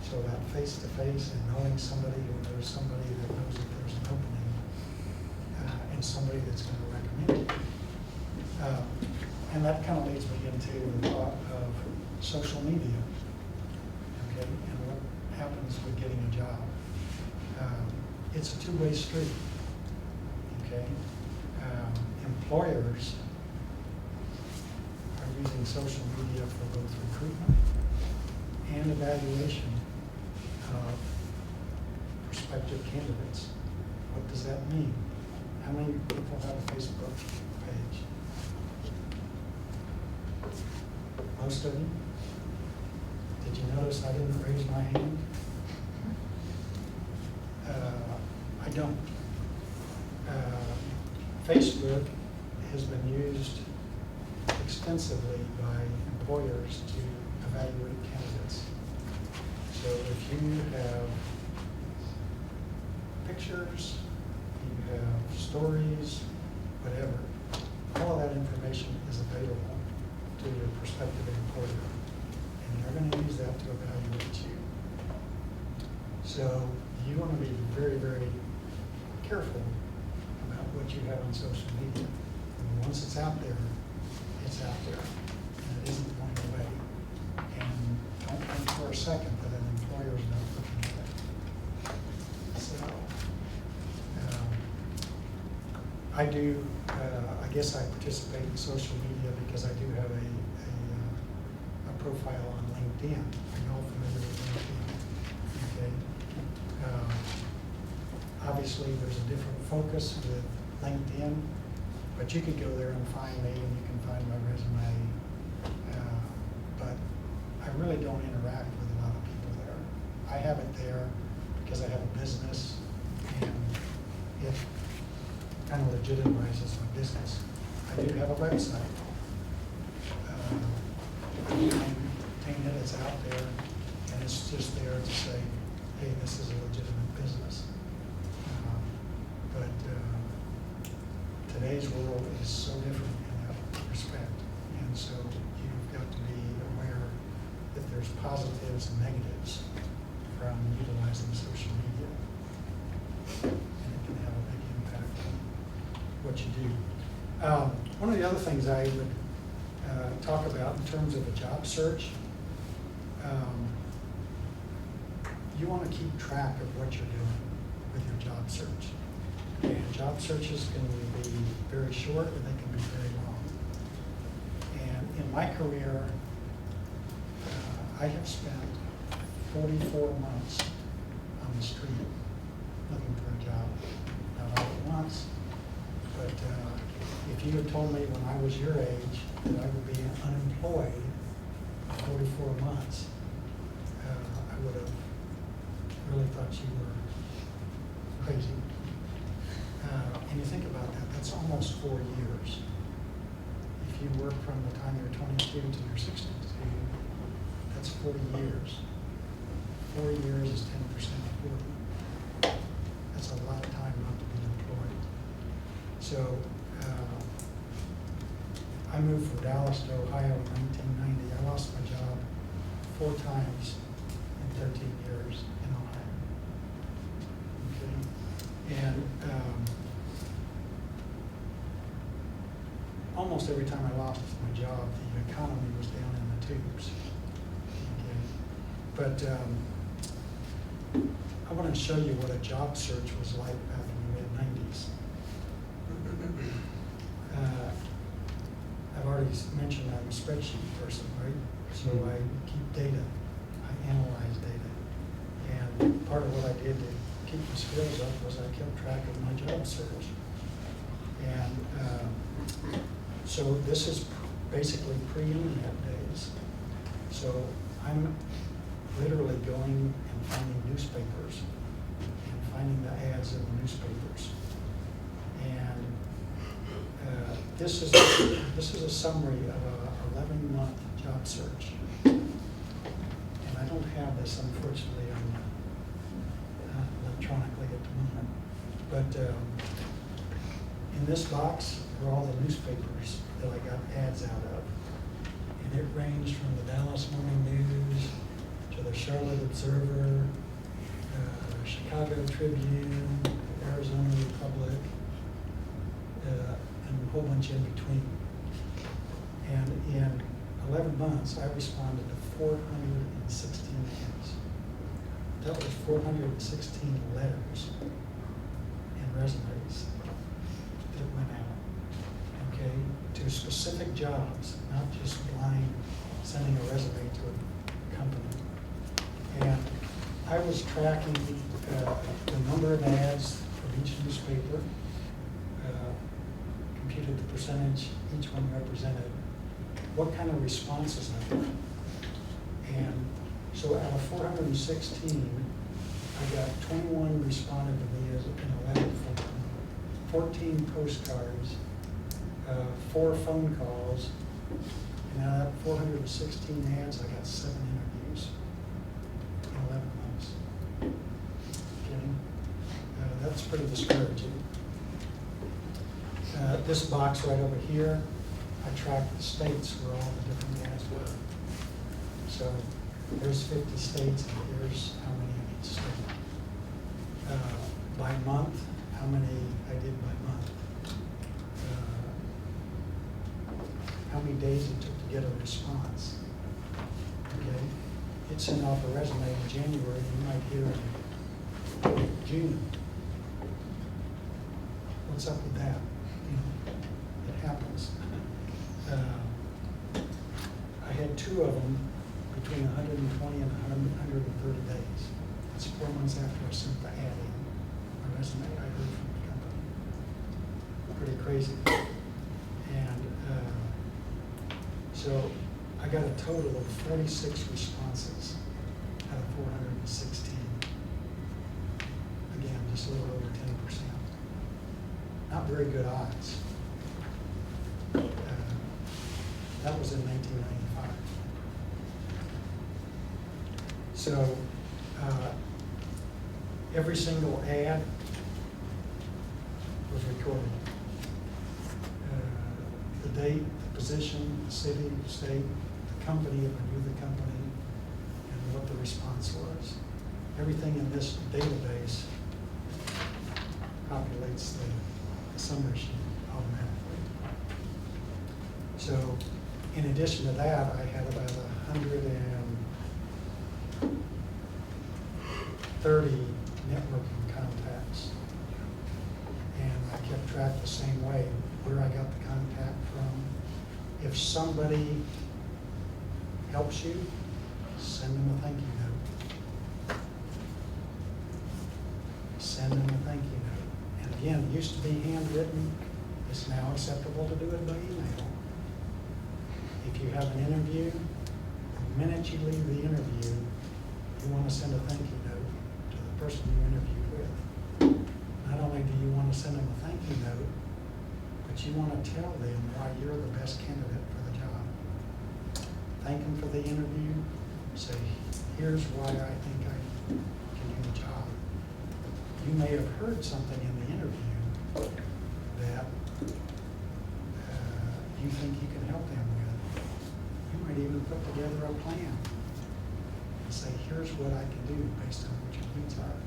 So that face-to-face and knowing somebody who knows somebody that knows that there's an opening, and somebody that's going to recommend you. And that kind of leads me into the thought of social media. Okay, and what happens with getting a job. It's a two-way street, okay? Employers are using social media for both recruitment and evaluation of prospective candidates. What does that mean? How many people have a Facebook page? Most of you? Did you notice I didn't raise my hand? I don't. Facebook has been used extensively by employers to evaluate candidates. So if you have pictures, you have stories, whatever, all of that information is available to your prospective employer. And they're going to use that to evaluate you. So you want to be very, very careful about what you have on social media. And once it's out there, it's out there. And it isn't going away. And don't think for a second that an employer is not looking at it. So, I do, I guess I participate in social media because I do have a profile on LinkedIn. Are you all familiar with LinkedIn? Okay. Obviously, there's a different focus with LinkedIn, but you could go there and find me, and you can find my resume. But I really don't interact with a lot of people there. I have it there because I have a business, and it kind of legitimizes my business. I do have a website. I maintain it, it's out there, and it's just there to say, hey, this is a legitimate business. But today's world is so different in that respect. And so you've got to be aware that there's positives and negatives from utilizing social media. And it can have a big impact on what you do. One of the other things I would talk about in terms of a job search, you want to keep track of what you're doing with your job search. And job searches can be very short and they can be very long. And in my career, I have spent 44 months on the street looking for a job. Not all at once, but if you had told me when I was your age that I would be unemployed for 44 months, I would have really thought you were crazy. And you think about that, that's almost 4 years. If you work from the time you're 22 to you're 62, that's 40 years. 4 years is 10% of 40. That's a lot of time not to be employed. So I moved from Dallas to Ohio in 1990. I lost my job 4 times in 13 years in Ohio. Okay? And almost every time I lost my job, the economy was down in the tubes. Okay? But I want to show you what a job search was like back in the mid-90s. I've already mentioned I'm a spreadsheet person, right? So I keep data, I analyze data. And part of what I did to keep my skills up was I kept track of my job search. And so this is basically pre-internet days. So I'm literally going and finding newspapers and finding the ads in the newspapers. And this is a summary of a 11-month job search. And I don't have this, unfortunately, on electronically at the moment. But in this box are all the newspapers that I got ads out of. And it ranged from the Dallas Morning News to the Charlotte Observer, Chicago Tribune, Arizona Republic, and a whole bunch in between. And in 11 months, I responded to 416 ads. That was 416 letters and resumes that went out, okay, to specific jobs, not just blind sending a resume to a company. And I was tracking the number of ads for each newspaper, computed the percentage each one represented, what kind of responses I got. And so out of 416, I got 21 responded to me as an letter form, 14 postcards, 4 phone calls, and out of that 416 ads, I got 7 interviews in 11 months. Okay? That's pretty discouraging. This box right over here, I tracked the states where all the different ads were. So there's 50 states, and here's how many in each state. By month, how many I did by month. How many days it took to get a response. Okay? It sent off a resume in January, you might hear in June. What's up with that? You know, it happens. I had 2 of them between 120 and 130 days. That's 4 months after I sent the ad in, my resume, I heard from the company. Pretty crazy. And so I got a total of 46 responses out of 416. Again, just a little over 10%. Not very good odds. That was in 1995. So every single ad was recorded. The date, the position, the city, the state, the company, if I knew the company, and what the response was. Everything in this database populates the summary sheet automatically. So in addition to that, I had about 130 networking contacts. And I kept track the same way, where I got the contact from. If somebody helps you, send them a thank you note. Send them a thank you note. And again, it used to be handwritten. It's now acceptable to do it by email. If you have an interview, the minute you leave the interview, you want to send a thank you note to the person you interviewed with. Not only do you want to send them a thank you note, but you want to tell them why you're the best candidate for the job. Thank them for the interview. Say, here's why I think I can do the job. You may have heard something in the interview that you think you can help them with. You might even put together a plan and say, here's what I can do based on what your needs are.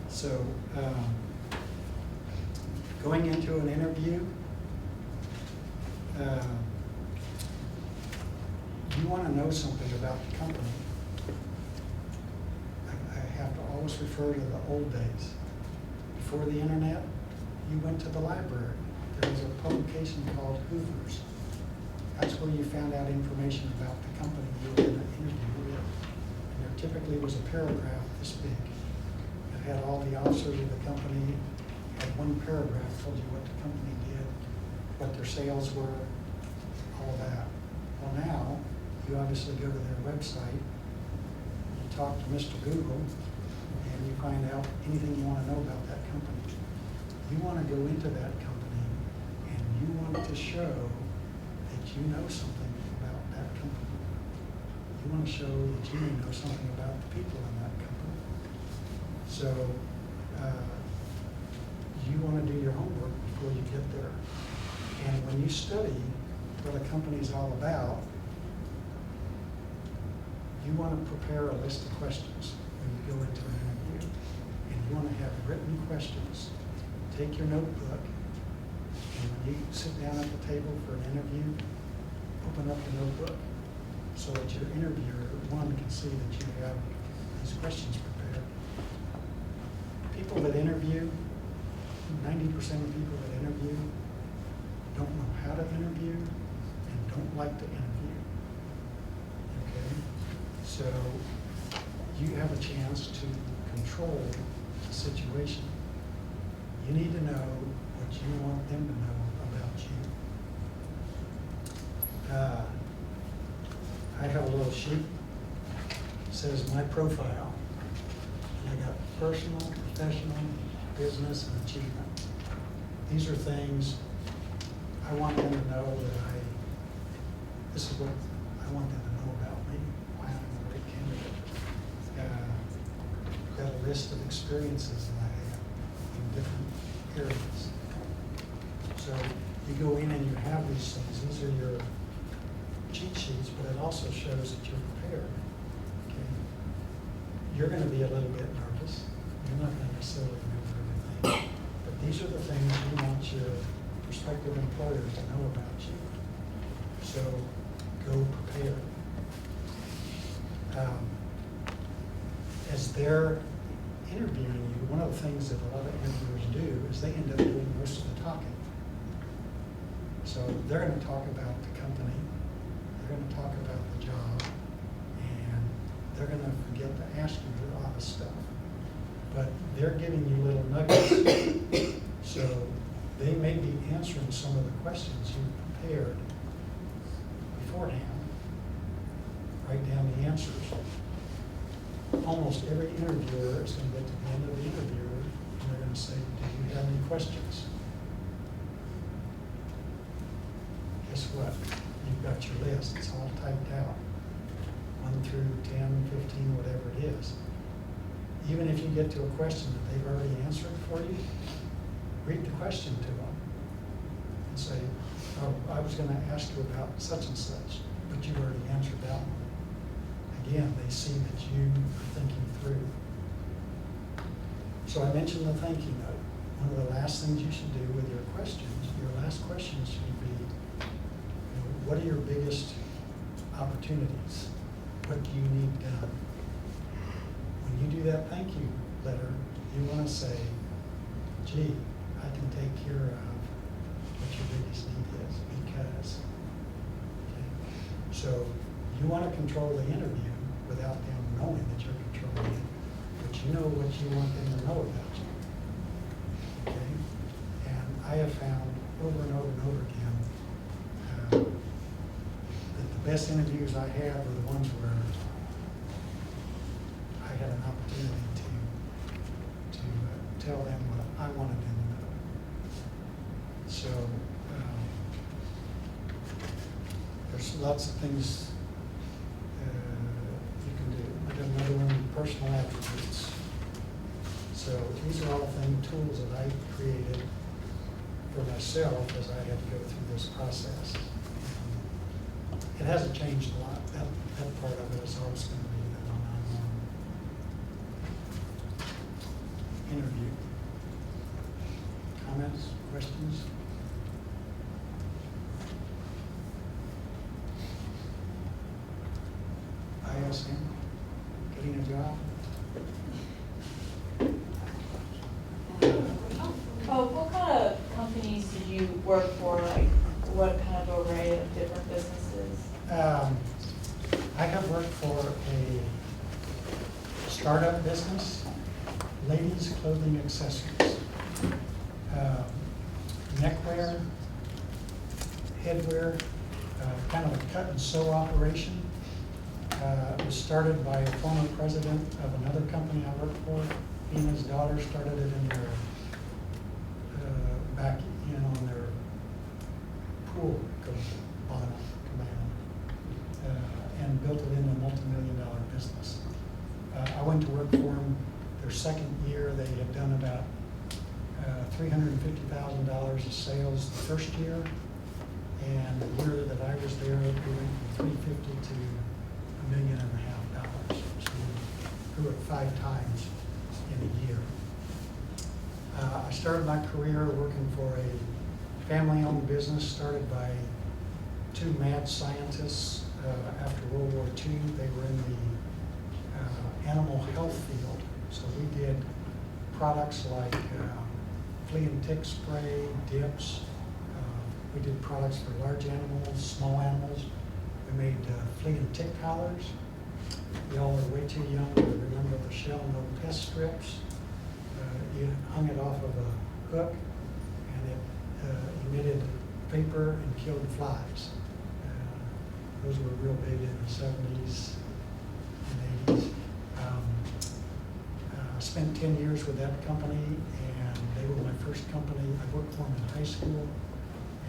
So going into an interview, you want to know something about the company. I have to always refer to the old days. Before the internet, you went to the library. There was a publication called Hoover's. That's where you found out information about the company you were going to interview with. And there typically was a paragraph this big. It had all the officers of the company, had one paragraph, told you what the company did, what their sales were, all that. Well, now, you obviously go to their website, you talk to Mr. Google, and you find out anything you want to know about that company. You want to go into that company, and you want to show that you know something about that company. You want to show that you know something about the people in that company. So you want to do your homework before you get there. And when you study what a company is all about, you want to prepare a list of questions when you go into an interview. And you want to have written questions. Take your notebook, and when you sit down at the table for an interview, open up the notebook so that your interviewer, one, can see that you have these questions prepared. People that interview, 90% of people that interview don't know how to interview and don't like to interview. Okay? So you have a chance to control the situation. You need to know what you want them to know about you. I have a little sheet that says my profile. I got personal, professional, business, and achievement. These are things I want them to know that this is what I want them to know about me, why I'm a great candidate. Got a list of experiences that I have in different areas. So you go in and you have these things. These are your cheat sheets, but it also shows that you're prepared. Okay? You're going to be a little bit nervous. You're not going to necessarily remember everything. But these are the things you want your prospective employer to know about you. So go prepared. As they're interviewing you, one of the things that a lot of interviewers do is they end up doing most of the talking. So they're going to talk about the company, they're going to talk about the job, and they're going to forget to ask you a lot of stuff. But they're giving you little nuggets, so they may be answering some of the questions you prepared beforehand. Write down the answers. Almost every interviewer is going to get to the end of the interview and they're going to say, do you have any questions? Guess what? You've got your list. It's all typed out. 1 through 10, 15, whatever it is. Even if you get to a question that they've already answered for you, read the question to them and say, oh, I was going to ask you about such and such, but you already answered that one. Again, they see that you are thinking through. So I mentioned the thank you note. One of the last things you should do with your questions, your last questions should be, what are your biggest opportunities? What do you need done? When you do that thank you letter, you want to say, gee, I can take care of what your biggest need is because. Okay. So you want to control the interview without them knowing that you're controlling it, but you know what you want them to know about you. Okay? And I have found over and over and over again that the best interviews I have are the ones where I had an opportunity to tell them what I wanted them to know. So there's lots of things you can do. I got another one, personal attributes. So these are all tools that I created for myself as I had to go through this process. It hasn't changed a lot. That part of it is always going to be the one-on-one interview. Comments, questions? ISM, getting a job? Oh, what kind of companies did you work for? Like, what kind of array of different businesses? I have worked for a startup business, ladies clothing accessories, neckwear, headwear, kind of a cut and sew operation. It was started by a former president of another company I worked for. He and his daughter started it in their back, in their pool cabana, and built it into a multi-million-dollar business. I went to work for them their second year. They had done about $350,000 of sales the first year, and the year that I was there, we went from $350,000 to $1.5 million, so we grew it 5 times in a year. I started my career working for a family-owned business started by 2 mad scientists after World War II. They were in the animal health field, so we did products like flea and tick spray, dips. We did products for large animals, small animals. We made flea and tick collars. Y'all are way too young to remember the Shell No Pest strips. You hung it off of a hook, and it emitted vapor and killed flies. Those were real big in the 70s and 80s. Spent 10 years with that company, and they were my first company. I worked for them in high school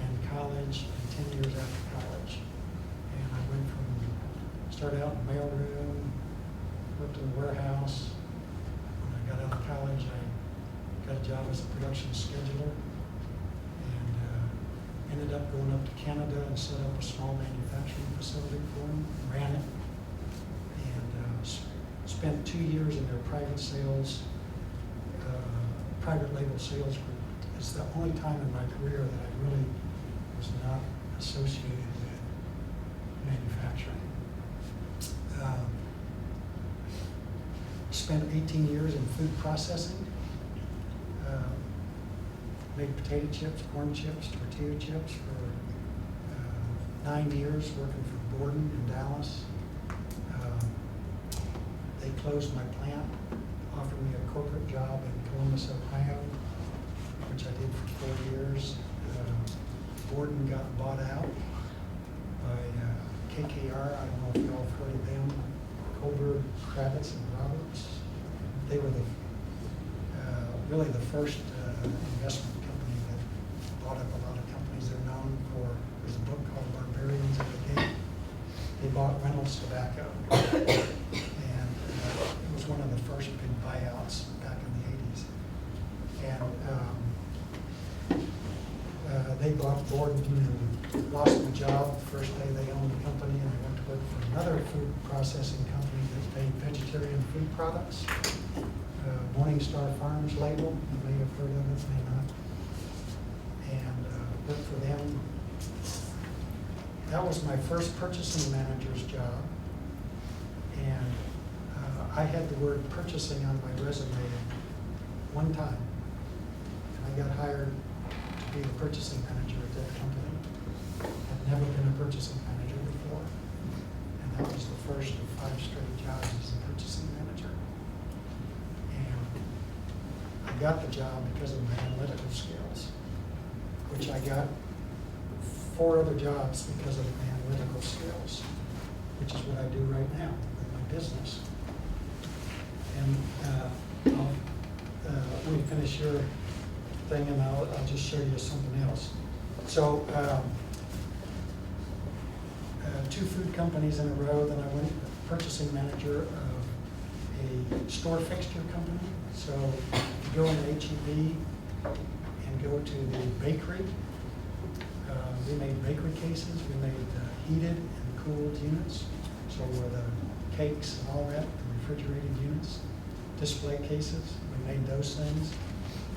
and college, and 10 years after college. And I went from, started out in the mailroom, worked in the warehouse. When I got out of college, I got a job as a production scheduler, and ended up going up to Canada and set up a small manufacturing facility for them, ran it, and spent 2 years in their private sales, private label sales group. It's the only time in my career that I really was not associated with manufacturing. Spent 18 years in food processing. Made potato chips, corn chips, tortilla chips for 9 years working for Borden in Dallas. They closed my plant, offered me a corporate job in Columbus, Ohio, which I did for 4 years. Borden got bought out by KKR. I don't know if you all have heard of them. Kohlberg, Kravitz, and Roberts. They were really the first investment company that bought up a lot of companies. They're known for, there's a book called Barbarians of the Gate. They bought Reynolds Tobacco. And it was one of the first big buyouts back in the 80s. And they bought Borden and lost my job the first day they owned the company, and I went to work for another food processing company that made vegetarian food products. Morningstar Farms label, you may have heard of it, may not. And worked for them. That was my first purchasing manager's job. And I had the word purchasing on my resume one time. And I got hired to be the purchasing manager at that company. I'd never been a purchasing manager before. And that was the first of 5 straight jobs as a purchasing manager. I got the job because of my analytical skills, which I got 4 other jobs because of my analytical skills, which is what I do right now with my business. And let me finish your thing, and I'll just show you something else. So 2 food companies in a row, then I went purchasing manager of a store fixture company. So you go into H-E-B and go to the bakery. We made bakery cases. We made heated and cooled units. So with the cakes and all that, the refrigerated units, display cases, we made those things.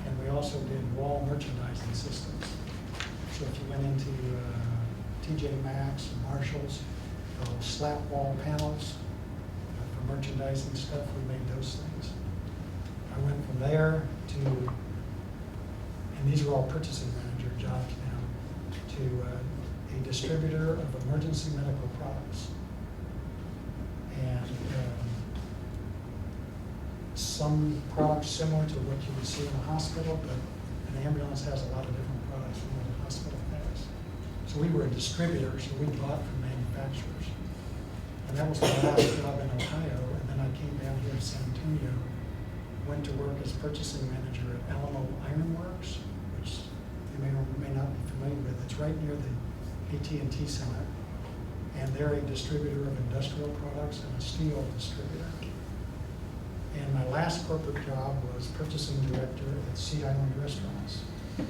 And we also did wall merchandising systems. So if you went into TJ Maxx and Marshall's, slat wall panels for merchandising stuff, we made those things. I went from there to, and these are all purchasing manager jobs now, to a distributor of emergency medical products. And some products similar to what you would see in a hospital, but an ambulance has a lot of different products from what a hospital has. So we were a distributor, so we bought from manufacturers. And that was my last job in Ohio, and then I came down here to San Antonio, went to work as purchasing manager at Alamo Ironworks, which you may or may not be familiar with. It's right near the AT&T Center, and they're a distributor of industrial products and a steel distributor. And my last corporate job was purchasing director at Sea Island Restaurants. And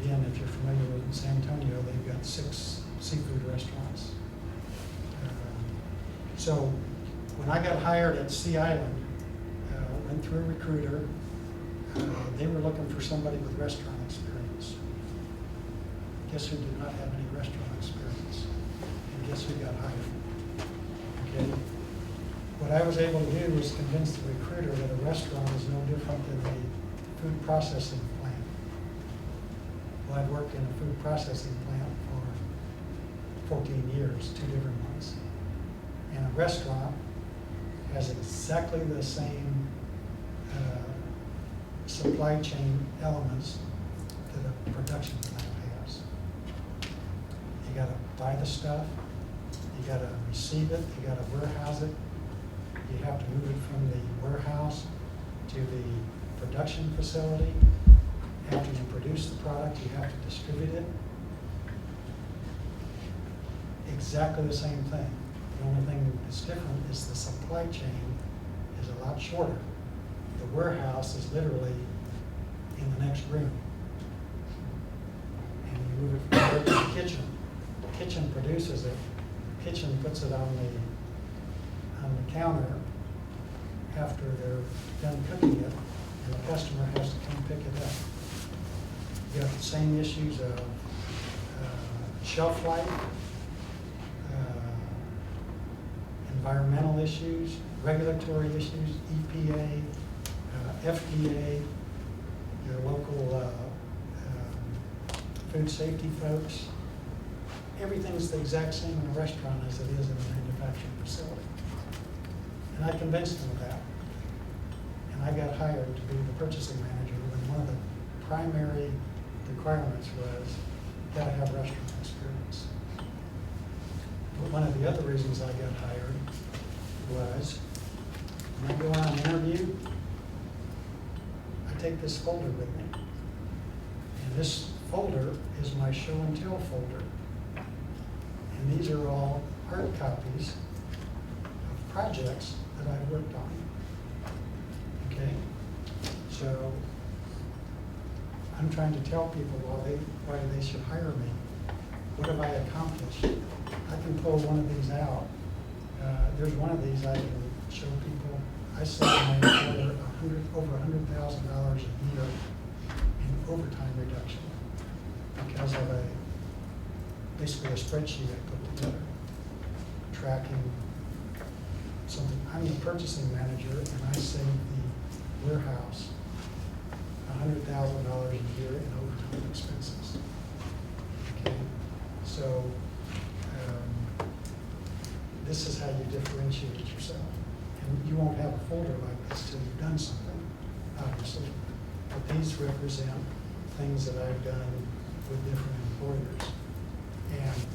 again, if you're familiar with San Antonio, they've got 6 seafood restaurants. So when I got hired at Sea Island, went through a recruiter. They were looking for somebody with restaurant experience. Guess who did not have any restaurant experience? And guess who got hired? Okay. What I was able to do was convince the recruiter that a restaurant is no different than a food processing plant. Well, I've worked in a food processing plant for 14 years, 2 different ones. And a restaurant has exactly the same supply chain elements that a production plant has. You gotta buy the stuff, you gotta receive it, you gotta warehouse it, You have to move it from the warehouse to the production facility. After you produce the product, you have to distribute it. Exactly the same thing. The only thing that's different is the supply chain is a lot shorter. The warehouse is literally in the next room. And you move it from there to the kitchen. The kitchen produces it. The kitchen puts it on the counter after they're done cooking it, and the customer has to come pick it up. You have the same issues of shelf life, environmental issues, regulatory issues, EPA, FDA, your local food safety folks. Everything's the exact same in a restaurant as it is in a manufacturing facility. And I convinced them of that. And I got hired to be the purchasing manager when one of the primary requirements was you gotta have restaurant experience. But one of the other reasons I got hired was when I go on an interview, I take this folder with me. And this folder is my show and tell folder. And these are all hard copies of projects that I've worked on. Okay? So I'm trying to tell people why they should hire me. What have I accomplished? I can pull one of these out. There's one of these I can show people. I saved my employer over $100,000 a year in overtime reduction because of basically a spreadsheet I put together, tracking something. I'm the purchasing manager, and I saved the warehouse $100,000 a year in overtime expenses. Okay, so this is how you differentiate yourself. And you won't have a folder like this till you've done something, obviously. But these represent things that I've done with different employers. And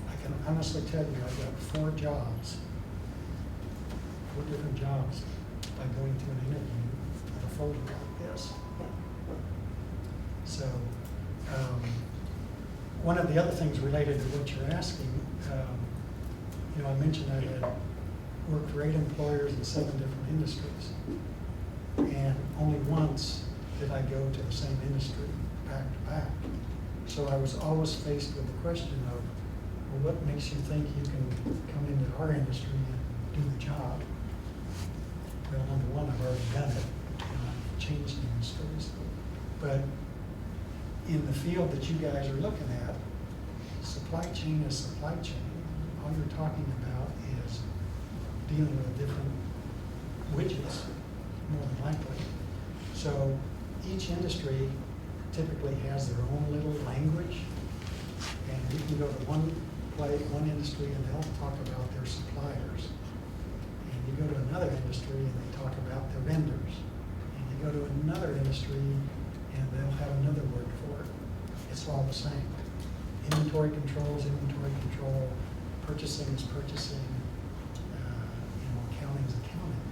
I can honestly tell you I've got 4 jobs, 4 different jobs by going to an interview with a folder like this. So one of the other things related to what you're asking, I mentioned I had worked for 8 employers in 7 different industries. And only once did I go to the same industry back to back. So I was always faced with the question of, well, what makes you think you can come into our industry and do the job? Well, number one, I've already done it, and I've changed industries. But in the field that you guys are looking at, supply chain is supply chain. All you're talking about is dealing with different widgets, more than likely. So each industry typically has their own little language, and you can go to one industry and they'll talk about their suppliers. And you go to another industry and they talk about their vendors. And you go to another industry and they'll have another word for it. It's all the same. Inventory control is inventory control. Purchasing is purchasing. Accounting is accounting.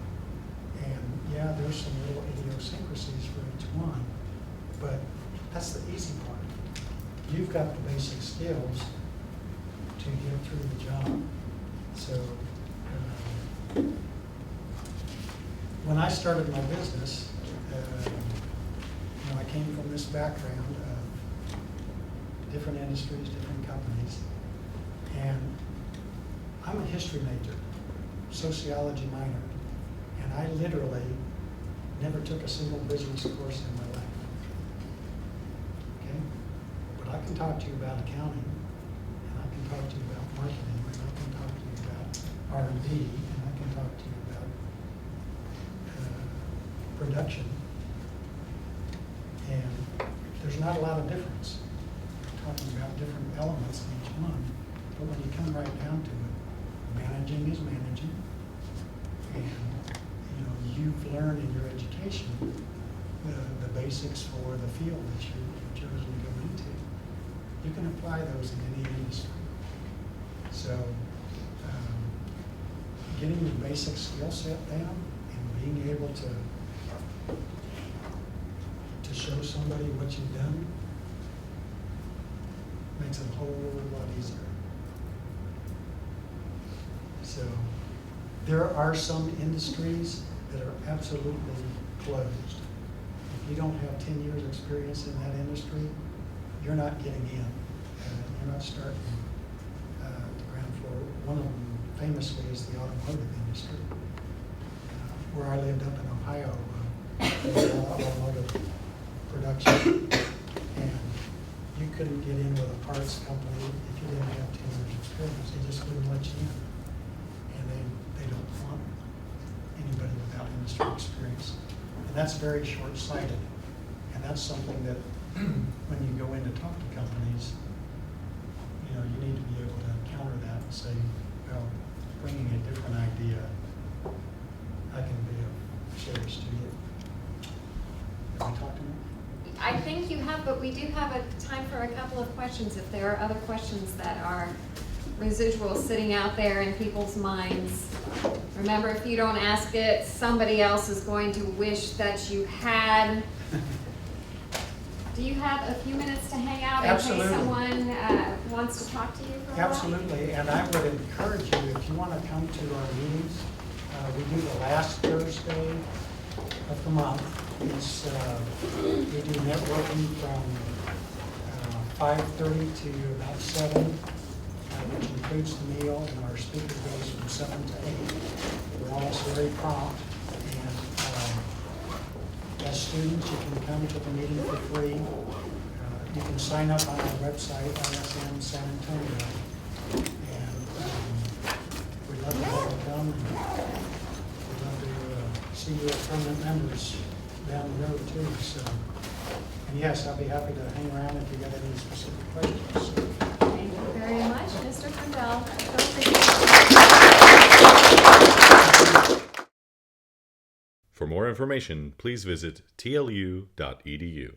And yeah, there's some little idiosyncrasies for each one, but that's the easy part. You've got the basic skills to get through the job. So when I started my business, I came from this background of different industries, different companies, and I'm a history major, sociology minor, and I literally never took a single business course in my life. Okay? But I can talk to you about accounting, and I can talk to you about marketing, and I can talk to you about R&D, and I can talk to you about production. And there's not a lot of difference. We're talking about different elements in each one, but when you come right down to it, managing is managing, and you've learned in your education the basics for the field that you've chosen to go into. You can apply those in any industry. So getting the basic skill set down and being able to show somebody what you've done makes it a whole lot easier. So there are some industries that are absolutely closed. If you don't have 10 years experience in that industry, you're not getting in. You're not starting the ground floor. One of them famously is the automotive industry. Where I lived up in Ohio, there was a lot of automotive production, and you couldn't get in with a parts company if you didn't have 10 years experience. They just wouldn't let you in. And they don't want anybody without industry experience. And that's very short-sighted. And that's something that when you go in to talk to companies, you know, you need to be able to counter that and say, well, bringing a different idea, I can be of service to you. Have we talked to me? I think you have, but we do have a time for a couple of questions if there are other questions that are residual sitting out there in people's minds. Remember, if you don't ask it, somebody else is going to wish that you had. Do you have a few minutes to hang out in Absolutely. case someone wants to talk to you for a while? Absolutely, and I would encourage you, if you want to come to our meetings, we do the last Thursday of the month. It's, we do networking from 5:30 to about 7, which includes the meal, and our speaker goes from 7 to 8. We're always very prompt, and as students, you can come to the meeting for free. You can sign up on our website, ISM San Antonio, and we'd love to have you come. And we'd love to see you as permanent members down the road too. So, and yes, I'll be happy to hang around if you got any specific questions. Thank you very much, Mr. Frindell. For more information, please visit tlu.edu.